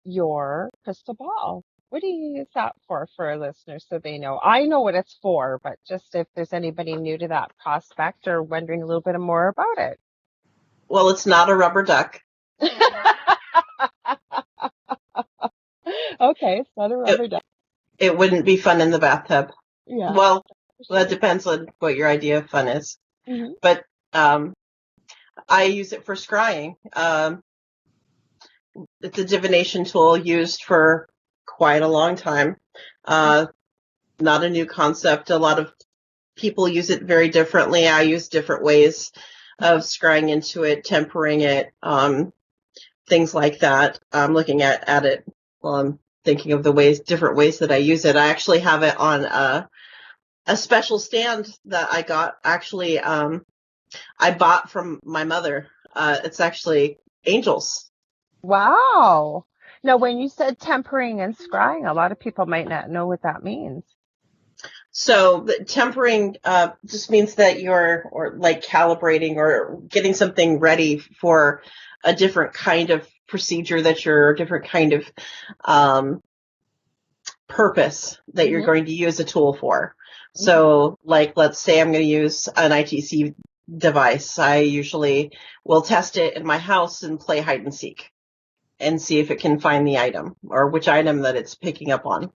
your crystal ball. What do you use that for our listeners so they know? I know what it's for, but just if there's anybody new to that prospect or wondering a little bit more about it. Well, it's not a rubber duck. Okay, it's not a rubber duck. It wouldn't be fun in the bathtub. Yeah. Well, that depends on what your idea of fun is. Mm-hmm. But I use it for scrying. It's a divination tool used for quite a long time. Not a new concept. A lot of people use it very differently. I use different ways of scrying into it, tempering it, things like that. I'm looking at it while I'm thinking of different ways that I use it. I actually have it on a special stand that I got. Actually, I bought from my mother. It's actually angels. Wow. Now, when you said tempering and scrying, a lot of people might not know what that means. So the tempering just means that you're like calibrating or getting something ready for a different kind of procedure a different kind of purpose that you're going to use a tool for. So like, let's say I'm going to use an ITC device. I usually will test it in my house and play hide and seek and see if it can find the item or which item that it's picking up on.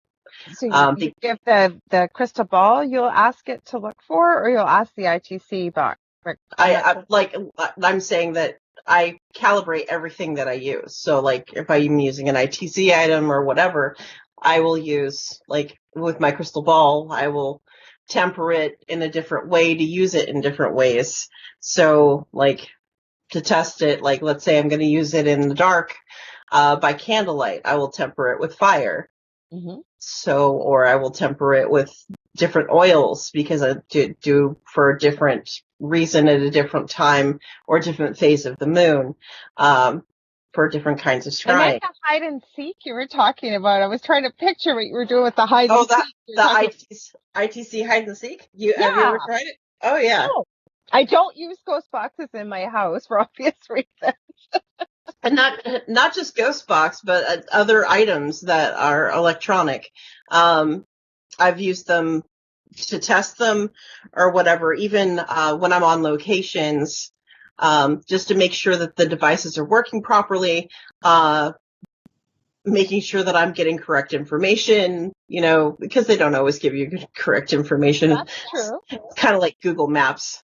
So you give the crystal ball, you'll ask it to look for, or you'll ask the ITC box? I'm saying that I calibrate everything that I use. So like if I'm using an ITC item or whatever, I will use, like with my crystal ball, I will temper it in a different way to use it in different ways. So like to test it, like let's say I'm going to use it in the dark by candlelight, I will temper it with fire. So, or I will temper it with different oils because I do for a different reason at a different time or different phase of the moon, for different kinds of scrying. And then the hide and seek you were talking about. I was trying to picture what you were doing with the hide and seek. The ITC hide and seek? Have you ever tried it? Oh, yeah. No, I don't use ghost boxes in my house for obvious reasons. And not just ghost box, but other items that are electronic. I've used them to test them or whatever, even when I'm on locations, just to make sure that the devices are working properly, making sure that I'm getting correct information, because they don't always give you correct information. That's true. It's kind of like Google Maps.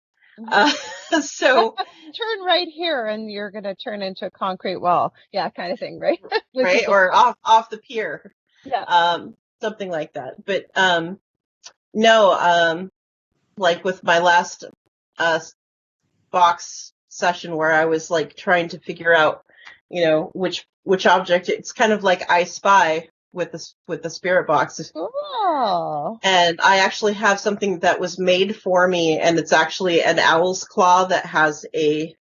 So turn right here and you're going to turn into a concrete wall. Yeah, kind of thing, right? Right. Or off the pier. Yeah. Something like that. But, no, like with my last, box session where I was like trying to figure out, which object, it's kind of like I Spy with the spirit box. Oh. And I actually have something that was made for me, and it's actually an owl's claw that has a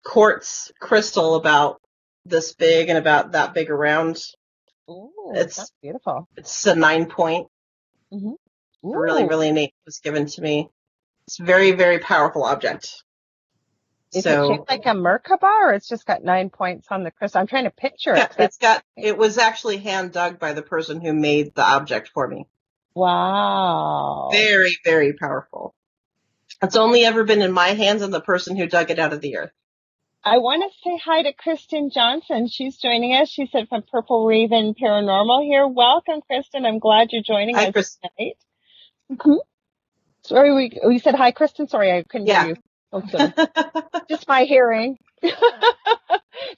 quartz crystal about this big and about that big around. Ooh, It's that's beautiful. It's a 9-point. Really, really neat. It was given to me. It's a very, very powerful object. Is it shaped like a Merkaba, or it's just got 9 points on the crystal? I'm trying to picture it. It was actually hand dug by the person who made the object for me. Wow. Very, very powerful. It's only ever been in my hands and the person who dug it out of the earth. I want to say hi to Kristen Johnson. She's joining us. She said from Purple Raven Paranormal here. Welcome, Kristen. I'm glad you're joining us tonight. Sorry, we said hi, Kristen. Sorry, I couldn't hear you. Okay. Just my hearing.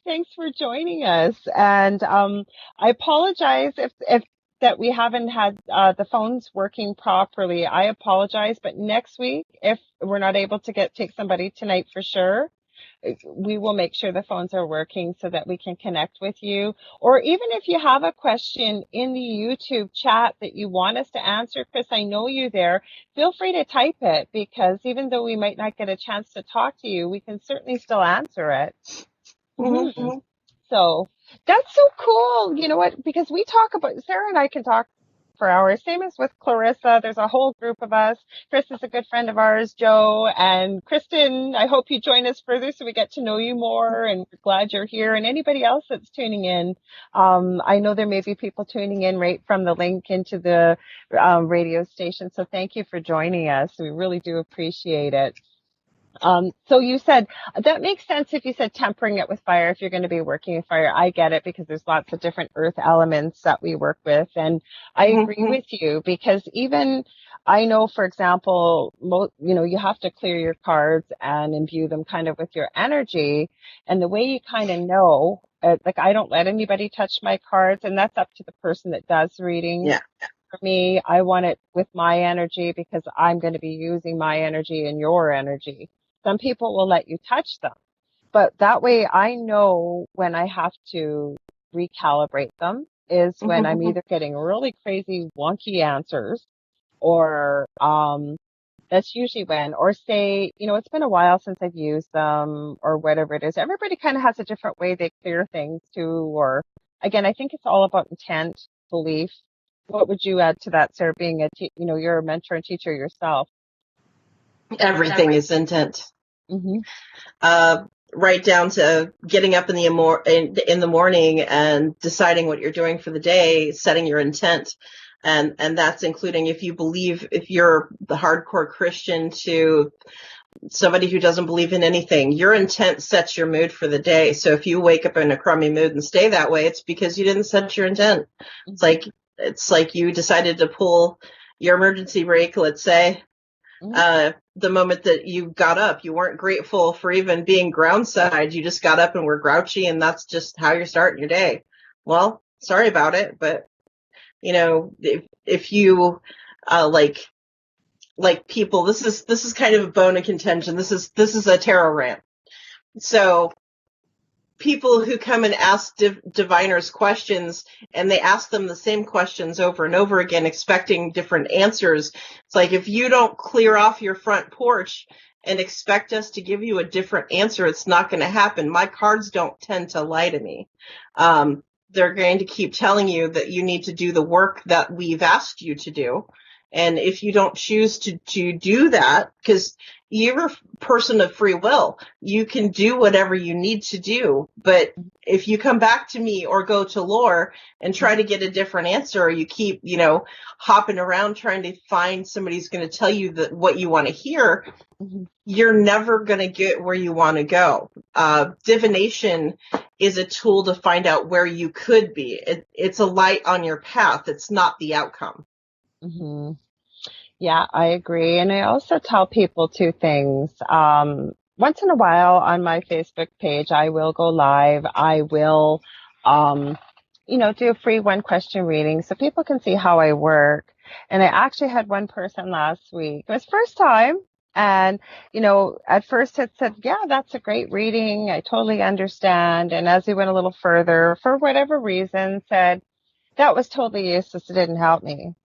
Thanks for joining us. And I apologize if that we haven't had the phones working properly. I apologize, but next week, if we're not able to take somebody tonight for sure, we will make sure the phones are working so that we can connect with you. Or even if you have a question in the YouTube chat that you want us to answer, Chris, I know you're there. Feel free to type it, because even though we might not get a chance to talk to you, we can certainly still answer it. So that's so cool. You know what? Because we talk about, Sarah and I can talk for hours. Same as with Clarissa. There's a whole group of us. Chris is a good friend of ours, Joe, and Kristen. I hope you join us further so we get to know you more, and we're glad you're here. And anybody else that's tuning in, I know there may be people tuning in right from the link into the radio station. So thank you for joining us. We really do appreciate it. So you said that makes sense if you said tempering it with fire, if you're going to be working with fire. I get it because there's lots of different earth elements that we work with. And I agree with you because even I know, for example, you have to clear your cards and imbue them kind of with your energy. And the way you kind of know, like I don't let anybody touch my cards, and that's up to the person that does readings. Yeah. For me, I want it with my energy because I'm going to be using my energy and your energy. Some people will let you touch them, but that way I know when I have to recalibrate them is when I'm either getting really crazy wonky answers or that's usually when, or say, it's been a while since I've used them or whatever it is. Everybody kind of has a different way they clear things too, or again, I think it's all about intent, belief. What would you add to that, Sarah, being you're a mentor and teacher yourself? Everything is intent. Mm-hmm. Right down to getting up in the morning and deciding what you're doing for the day, setting your intent. And that's including if you're the hardcore Christian to somebody who doesn't believe in anything, your intent sets your mood for the day. So if you wake up in a crummy mood and stay that way, it's because you didn't set your intent. It's like you decided to pull your emergency brake, let's say. The moment that you got up, you weren't grateful for even being groundside. You just got up and were grouchy, and that's just how you're starting your day. Well, sorry about it, but if you like people, this is kind of a bone of contention. This is a tarot rant. So people who come and ask diviners questions and they ask them the same questions over and over again, expecting different answers. It's like, if you don't clear off your front porch and expect us to give you a different answer, it's not going to happen. My cards don't tend to lie to me. They're going to keep telling you that you need to do the work that we've asked you to do. And if you don't choose to do that, because you're a person of free will, you can do whatever you need to do. But if you come back to me or go to lore and try to get a different answer, or you keep, hopping around trying to find somebody who's going to tell you what you want to hear, you're never going to get where you want to go. Divination is a tool to find out where you could be. It's a light on your path. It's not the outcome. Mm-hmm. Yeah, I agree. And I also tell people two things. Once in a while on my Facebook page, I will go live. I will, do a free one question reading so people can see how I work. And I actually had one person last week. It was first time. And, at first it said, yeah, that's a great reading. I totally understand. And as we went a little further, for whatever reason, said, that was totally useless. It didn't help me.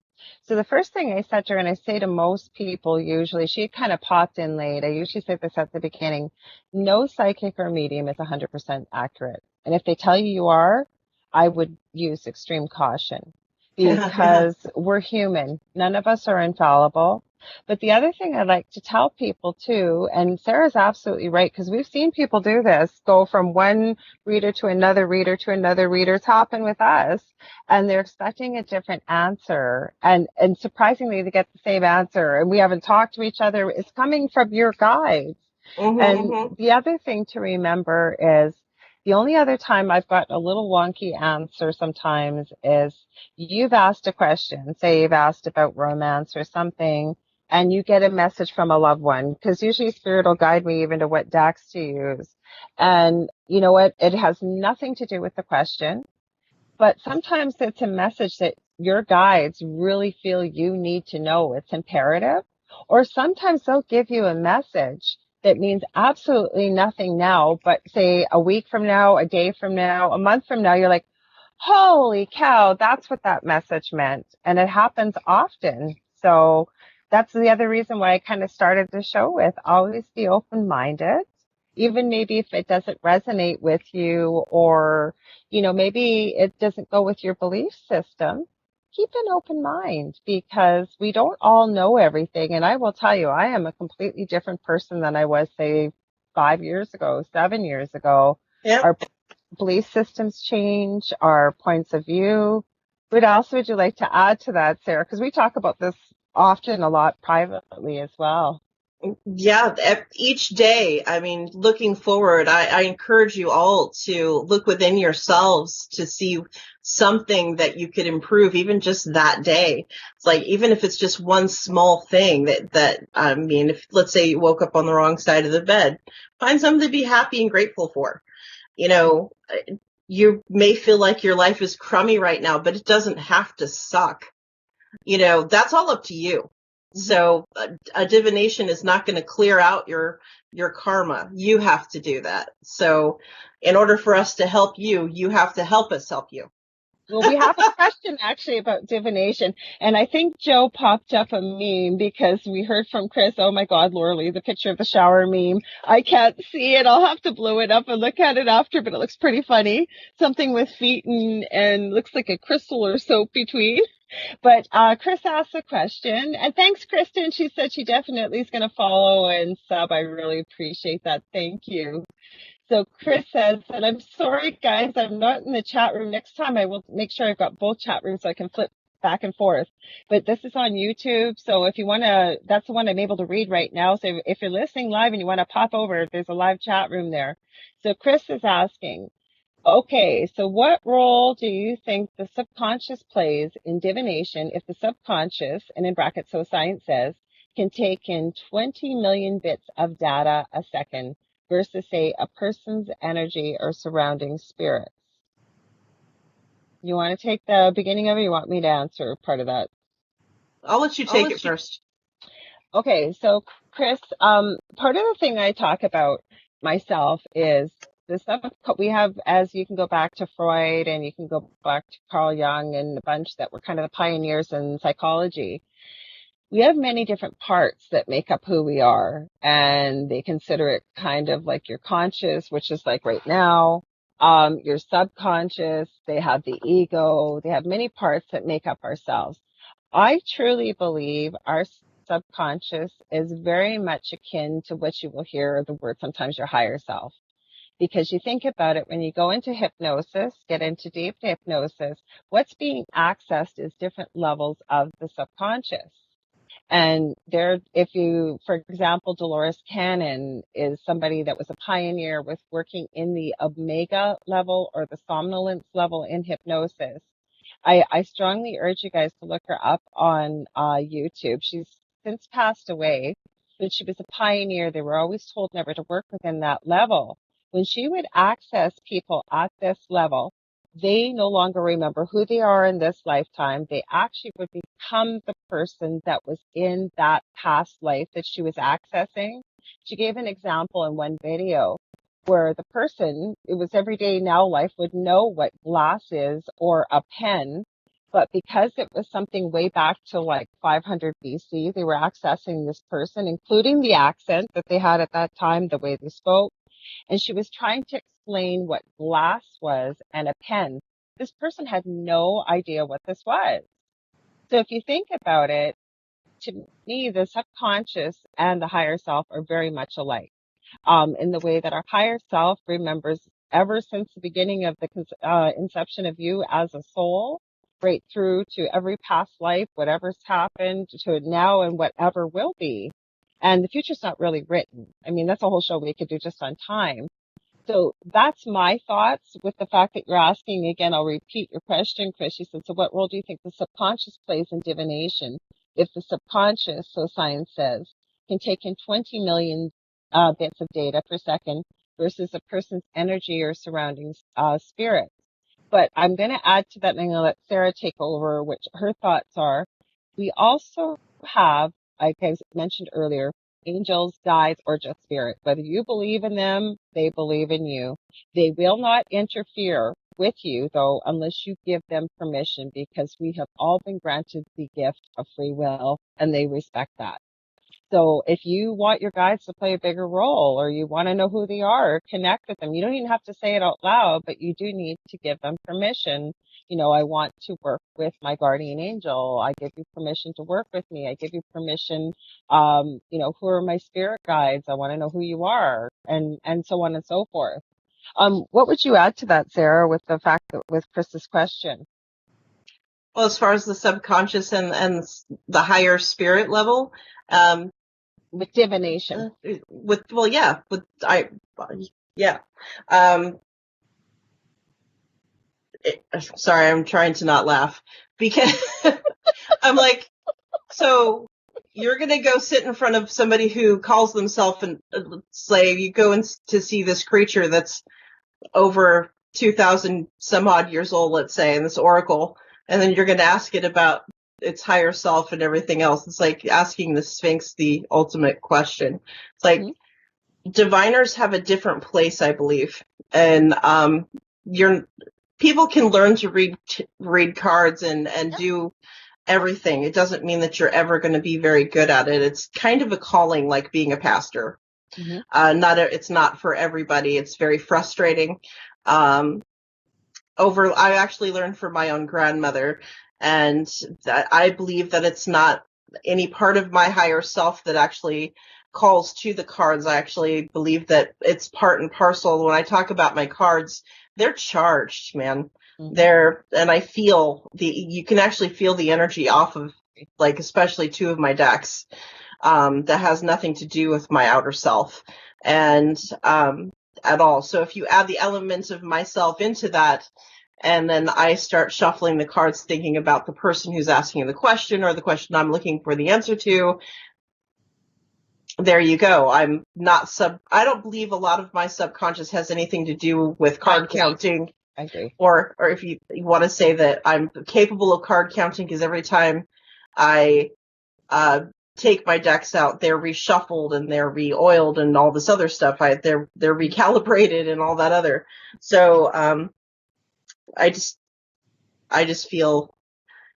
So the first thing I said to her, and I say to most people usually, she kind of popped in late. I usually say this at the beginning. No psychic or medium is 100% accurate. And if they tell you are, I would use extreme caution because we're human. None of us are infallible. But the other thing I like to tell people too, and Sarah's absolutely right, because we've seen people do this, go from one reader to another reader to another reader. It's happened with us. And they're expecting a different answer. And surprisingly, they get the same answer. And we haven't talked to each other. It's coming from your guides. The other thing to remember is the only other time I've got a little wonky answer sometimes is you've asked a question. Say you've asked about romance or something, and you get a message from a loved one, because usually Spirit will guide me even to what decks to use. And you know what? It has nothing to do with the question. But sometimes it's a message that your guides really feel you need to know. It's imperative. Or sometimes they'll give you a message that means absolutely nothing now, but say a week from now, a day from now, a month from now, you're like, holy cow, that's what that message meant. And it happens often. So that's the other reason why I kind of started the show with always be open-minded. Even maybe if it doesn't resonate with you, or, maybe it doesn't go with your belief system, keep an open mind, because we don't all know everything. And I will tell you, I am a completely different person than I was, say, 5 years ago, 7 years ago. Yep. Our belief systems change, our points of view. What else would you like to add to that, Sarah? Because we talk about this often a lot privately as well. Yeah, each day, I mean, looking forward, I encourage you all to look within yourselves to see something that you could improve, even just that day. It's like, even if it's just one small thing I mean, if let's say you woke up on the wrong side of the bed, find something to be happy and grateful for. You know, you may feel like your life is crummy right now, but it doesn't have to suck. That's all up to you. So a divination is not going to clear out your karma. You have to do that. So in order for us to help you, you have to help us help you. Well, we have a question actually about divination, and I think Joe popped up a meme because we heard from Chris. Oh my God, Lorilei, the picture of the shower meme. I can't see it. I'll have to blow it up and look at it after, but it looks pretty funny. Something with feet and looks like a crystal or soap between. But Chris asked a question, and thanks, Kristen. She said she definitely is going to follow and sub. I really appreciate that. Thank you. So Chris says, and I'm sorry, guys, I'm not in the chat room. Next time I will make sure I've got both chat rooms so I can flip back and forth. But this is on YouTube. So if you want to, that's the one I'm able to read right now. So if you're listening live and you want to pop over, there's a live chat room there. So Chris is asking, okay, so what role do you think the subconscious plays in divination if the subconscious, and in brackets, so science says, can take in 20 million bits of data a second versus, say, a person's energy or surrounding spirits? You want to take the beginning of it, or you want me to answer part of that? I'll let you take it first. Okay, so Chris, part of the thing I talk about myself is the stuff we have, as you can go back to Freud and you can go back to Carl Jung and a bunch that were kind of the pioneers in psychology. We have many different parts that make up who we are, and they consider it kind of like your conscious, which is like right now, your subconscious, they have the ego, they have many parts that make up ourselves. I truly believe our subconscious is very much akin to what you will hear the word sometimes your higher self. Because you think about it, when you go into hypnosis, get into deep hypnosis, what's being accessed is different levels of the subconscious. And if you, for example, Dolores Cannon is somebody that was a pioneer with working in the omega level or the somnolence level in hypnosis. I strongly urge you guys to look her up on YouTube. She's since passed away, but she was a pioneer. They were always told never to work within that level. When she would access people at this level, they no longer remember who they are in this lifetime. They actually would become the person that was in that past life that she was accessing. She gave an example in one video where the person, it was everyday now life, would know what glass is or a pen, but because it was something way back to like 500 BC, they were accessing this person, including the accent that they had at that time, the way they spoke. And she was trying to explain what glass was and a pen. This person had no idea what this was. So if you think about it, to me, the subconscious and the higher self are very much alike. In the way that our higher self remembers ever since the beginning of the inception of you as a soul, right through to every past life, whatever's happened to now and whatever will be. And the future's not really written. I mean, that's a whole show we could do just on time. So that's my thoughts with the fact that you're asking again. I'll repeat your question, Chris. You said, so what role do you think the subconscious plays in divination? If the subconscious, so science says, can take in 20 million bits of data per second versus a person's energy or surrounding spirit. But I'm going to add to that, and I'm going to let Sarah take over, which her thoughts are. We also have, like I mentioned earlier, angels, guides, or just spirits. Whether you believe in them, they believe in you. They will not interfere with you, though, unless you give them permission, because we have all been granted the gift of free will, and they respect that. So if you want your guides to play a bigger role, or you want to know who they are, connect with them. You don't even have to say it out loud, but you do need to give them permission. You know, I want to work with my guardian angel. I give you permission to work with me. I give you permission. Who are my spirit guides? I want to know who you are, and so on and so forth. What would you add to that, Sarah, with the fact that with Chris's question? Well, as far as the subconscious and the higher spirit level, With divination. Sorry, I'm trying to not laugh because I'm like, so you're going to go sit in front of somebody who calls themselves and say you go in to see this creature that's over 2,000 some odd years old, let's say, in this oracle, and then you're going to ask it about its higher self and everything else. It's like asking the Sphinx the ultimate question. It's like diviners have a different place, I believe, and people can learn to read cards and do everything. It doesn't mean that you're ever going to be very good at it. It's kind of a calling, like being a pastor. It's not for everybody. It's very frustrating. I actually learned from my own grandmother, and that I believe that it's not any part of my higher self that actually calls to the cards. I actually believe that it's part and parcel. When I talk about my cards, they're charged, man. And I feel you can actually feel the energy off of, like, especially two of my decks, that has nothing to do with my outer self and, at all. So if you add the elements of myself into that, and then I start shuffling the cards, thinking about the person who's asking the question or the question I'm looking for the answer to, there you go. I don't believe a lot of my subconscious has anything to do with card counting. I agree. Or if you want to say that I'm capable of card counting, because every time I take my decks out, they're reshuffled and they're re-oiled and all this other stuff. They're recalibrated and all that other. So I just feel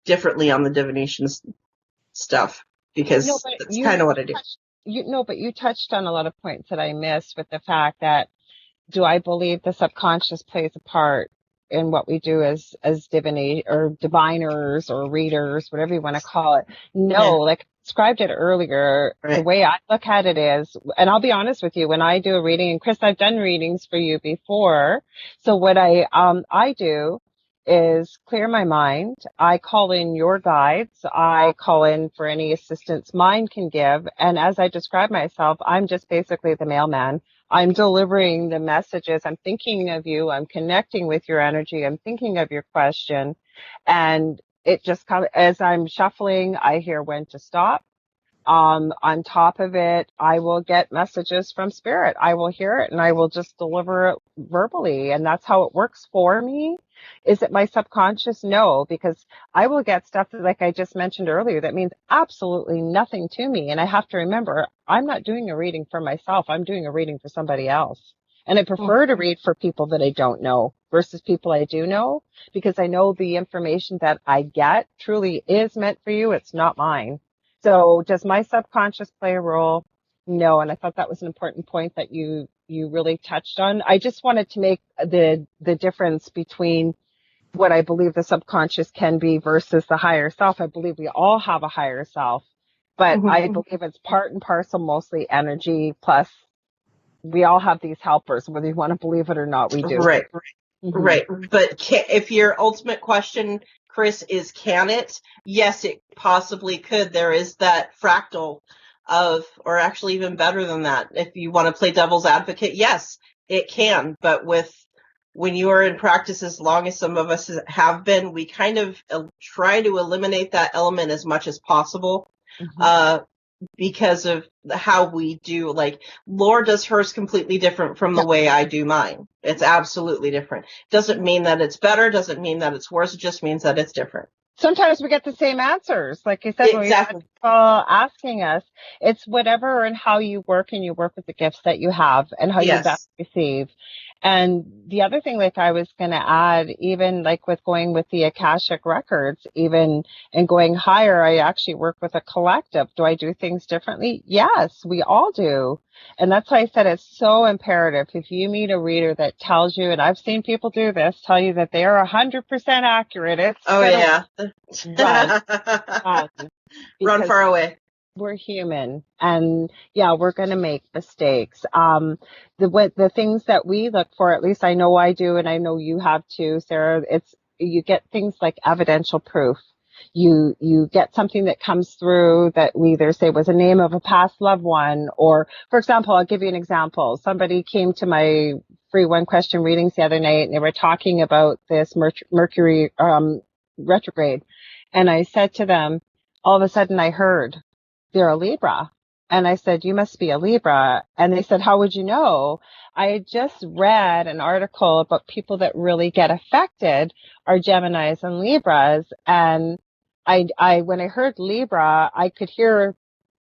differently on the divination stuff, because that's kind of what I do. But you touched on a lot of points that I missed with the fact that, do I believe the subconscious plays a part in what we do as diviners or readers, whatever you want to call it? No, like I described it earlier, the way I look at it is, and I'll be honest with you, when I do a reading, and Chris, I've done readings for you before. So what I do is clear my mind. I call in your guides. I call in for any assistance mine can give. And as I describe myself, I'm just basically the mailman. I'm delivering the messages. I'm thinking of you. I'm connecting with your energy. I'm thinking of your question. And it just comes as I'm shuffling, I hear when to stop. On top of it, I will get messages from spirit. I will hear it and I will just deliver it verbally. And that's how it works for me. Is it my subconscious? No, because I will get stuff that, like I just mentioned earlier, that means absolutely nothing to me. And I have to remember, I'm not doing a reading for myself. I'm doing a reading for somebody else. And I prefer to read for people that I don't know versus people I do know, because I know the information that I get truly is meant for you. It's not mine. So does my subconscious play a role? No. And I thought that was an important point that you really touched on. I just wanted to make the difference between what I believe the subconscious can be versus the higher self. I believe we all have a higher self, but I believe it's part and parcel, mostly energy, plus we all have these helpers, whether you want to believe it or not, we do. Right. But if your ultimate question, Chris, is can it? Yes, it possibly could. There is that fractal of, or actually even better than that. If you want to play devil's advocate, yes, it can. But when you are in practice as long as some of us have been, we kind of try to eliminate that element as much as possible. Because of how we do, like, Laura does hers completely different from the way I do mine. It's absolutely different. Doesn't mean that it's better, doesn't mean that it's worse, it just means that it's different. Sometimes we get the same answers. Like you said, when we have people asking us, it's whatever and how you work, and you work with the gifts that you have and how you best receive. And the other thing, like I was going to add, even like with going with the Akashic records, even and going higher, I actually work with a collective. Do I do things differently? Yes, we all do. And that's why I said it's so imperative. If you meet a reader that tells you, and I've seen people do this, tell you that they are 100% accurate. It's run far away. We're human, and we're going to make mistakes. The things that we look for, at least I know I do, and I know you have too, Sarah, you get things like evidential proof. you get something that comes through that we either say was a name of a past loved one, or, for example, I'll give you an example. Somebody came to my free one question readings the other night, and they were talking about this Mercury retrograde. And I said to them, all of a sudden I heard, they're a Libra. And I said, you must be a Libra. And they said, how would you know? I had just read an article about people that really get affected are Geminis and Libras. And when I heard Libra, I could hear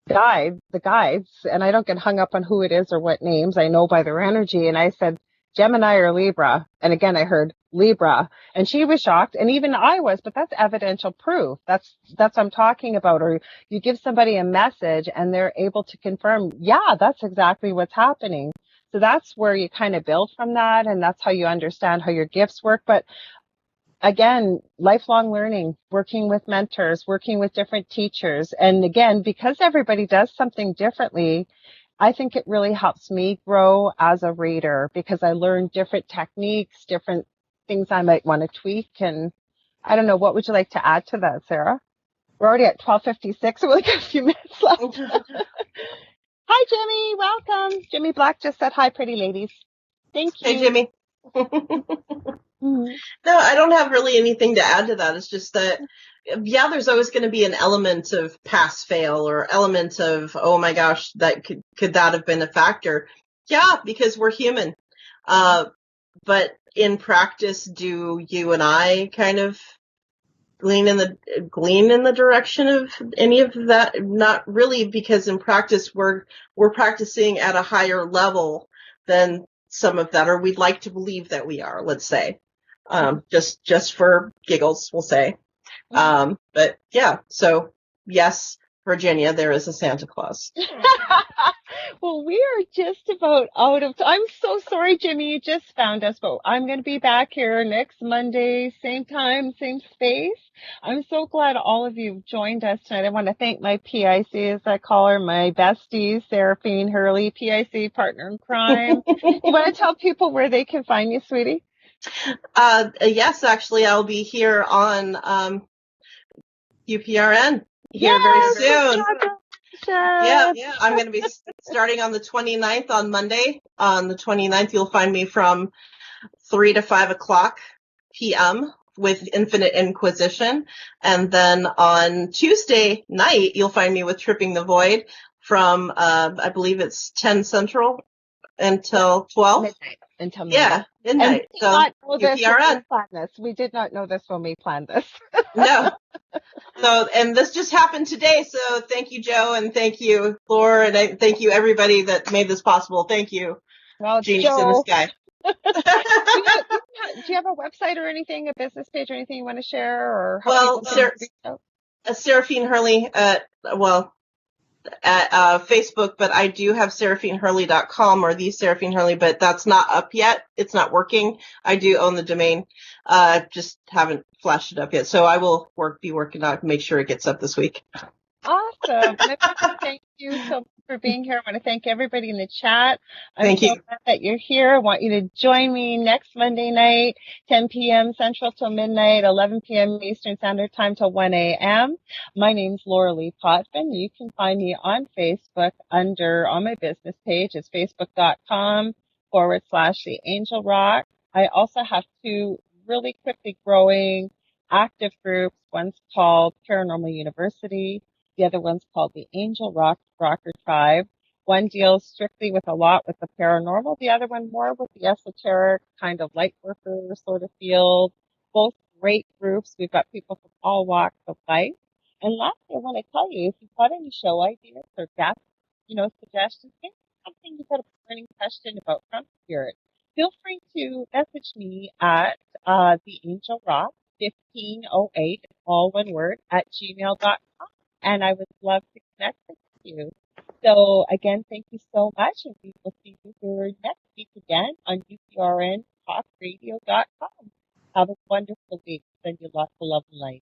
the guides, and I don't get hung up on who it is or what names. I know by their energy. And I said, Gemini or Libra. And again, I heard Libra, and she was shocked. And even I was, but that's evidential proof. That's what I'm talking about. Or you give somebody a message and they're able to confirm, yeah, that's exactly what's happening. So that's where you kind of build from that. And that's how you understand how your gifts work. But again, lifelong learning, working with mentors, working with different teachers. And again, because everybody does something differently, I think it really helps me grow as a reader, because I learn different techniques, different things I might want to tweak. And I don't know, what would you like to add to that, Sarah? We're already at 12:56. We've only got a few minutes left. Hi, Jimmy. Welcome. Jimmy Black just said hi, pretty ladies. Thank you. Hey, Jimmy. Mm-hmm. No, I don't have really anything to add to that. It's just that, yeah, there's always going to be an element of pass fail, or element of, oh my gosh, that could that have been a factor? Yeah, because we're human. But in practice, do you and I kind of glean in the direction of any of that? Not really, because in practice we're practicing at a higher level than some of that, or we'd like to believe that we are, let's say. Just for giggles, we'll say. But yeah, so yes, Virginia, there is a Santa Claus. Well, we are just about out of time. I'm so sorry, Jimmy, you just found us, but I'm going to be back here next Monday, same time, same space. I'm so glad all of you joined us tonight. I want to thank my P.I.C, as I call her, my bestie, Saraphine Hurley, P.I.C, partner in crime. You want to tell people where they can find you, sweetie? Yes, actually, I'll be here on UPRN here very soon. Yeah, I'm going to be starting on the 29th on Monday. On the 29th, you'll find me from 3 to 5 o'clock p.m. with Infinite Inquisition. And then on Tuesday night, you'll find me with Tripping the Void from, I believe it's 10 Central until 12. Midnight. Until midnight. Yeah, midnight. So UPRN. We did not know this when we planned this. No. So, and this just happened today. So thank you, Joe, and thank you, Laura, and thank you, everybody that made this possible. Thank you. Well, Genius Joe, in the sky. do you have a website or anything, a business page or anything you want to share? Or how Well, Saraphine Hurley at Facebook, but I do have SaraphineHurley.com or the Saraphine Hurley, but that's not up yet. It's not working. I do own the domain. Just haven't flashed it up yet. So I will be working on it, make sure it gets up this week. Awesome. Thank you so much for being here. I want to thank everybody in the chat. Thank you. Glad that you're here. I want you to join me next Monday night, 10 p.m. Central till midnight, 11 p.m. Eastern Standard Time till 1 a.m. My name's Lorilei Potvin. You can find me on Facebook on my business page. It's facebook.com/The Angel Rock. I also have two really quickly growing active groups. One's called Paranormal University. The other one's called the Angel Rocker Tribe. One deals strictly with the paranormal. The other one more with the esoteric, kind of light worker sort of field. Both great groups. We've got people from all walks of life. And lastly, I want to tell you, if you've got any show ideas or guest, suggestions, maybe something you've got a burning question about from Spirit, feel free to message me at the Angel Rock 1508, all one word, at gmail.com. And I would love to connect with you. So again, thank you so much, and we will see you here next week again on UPRNtalkradio.com. Have a wonderful week. Send you lots of love and light.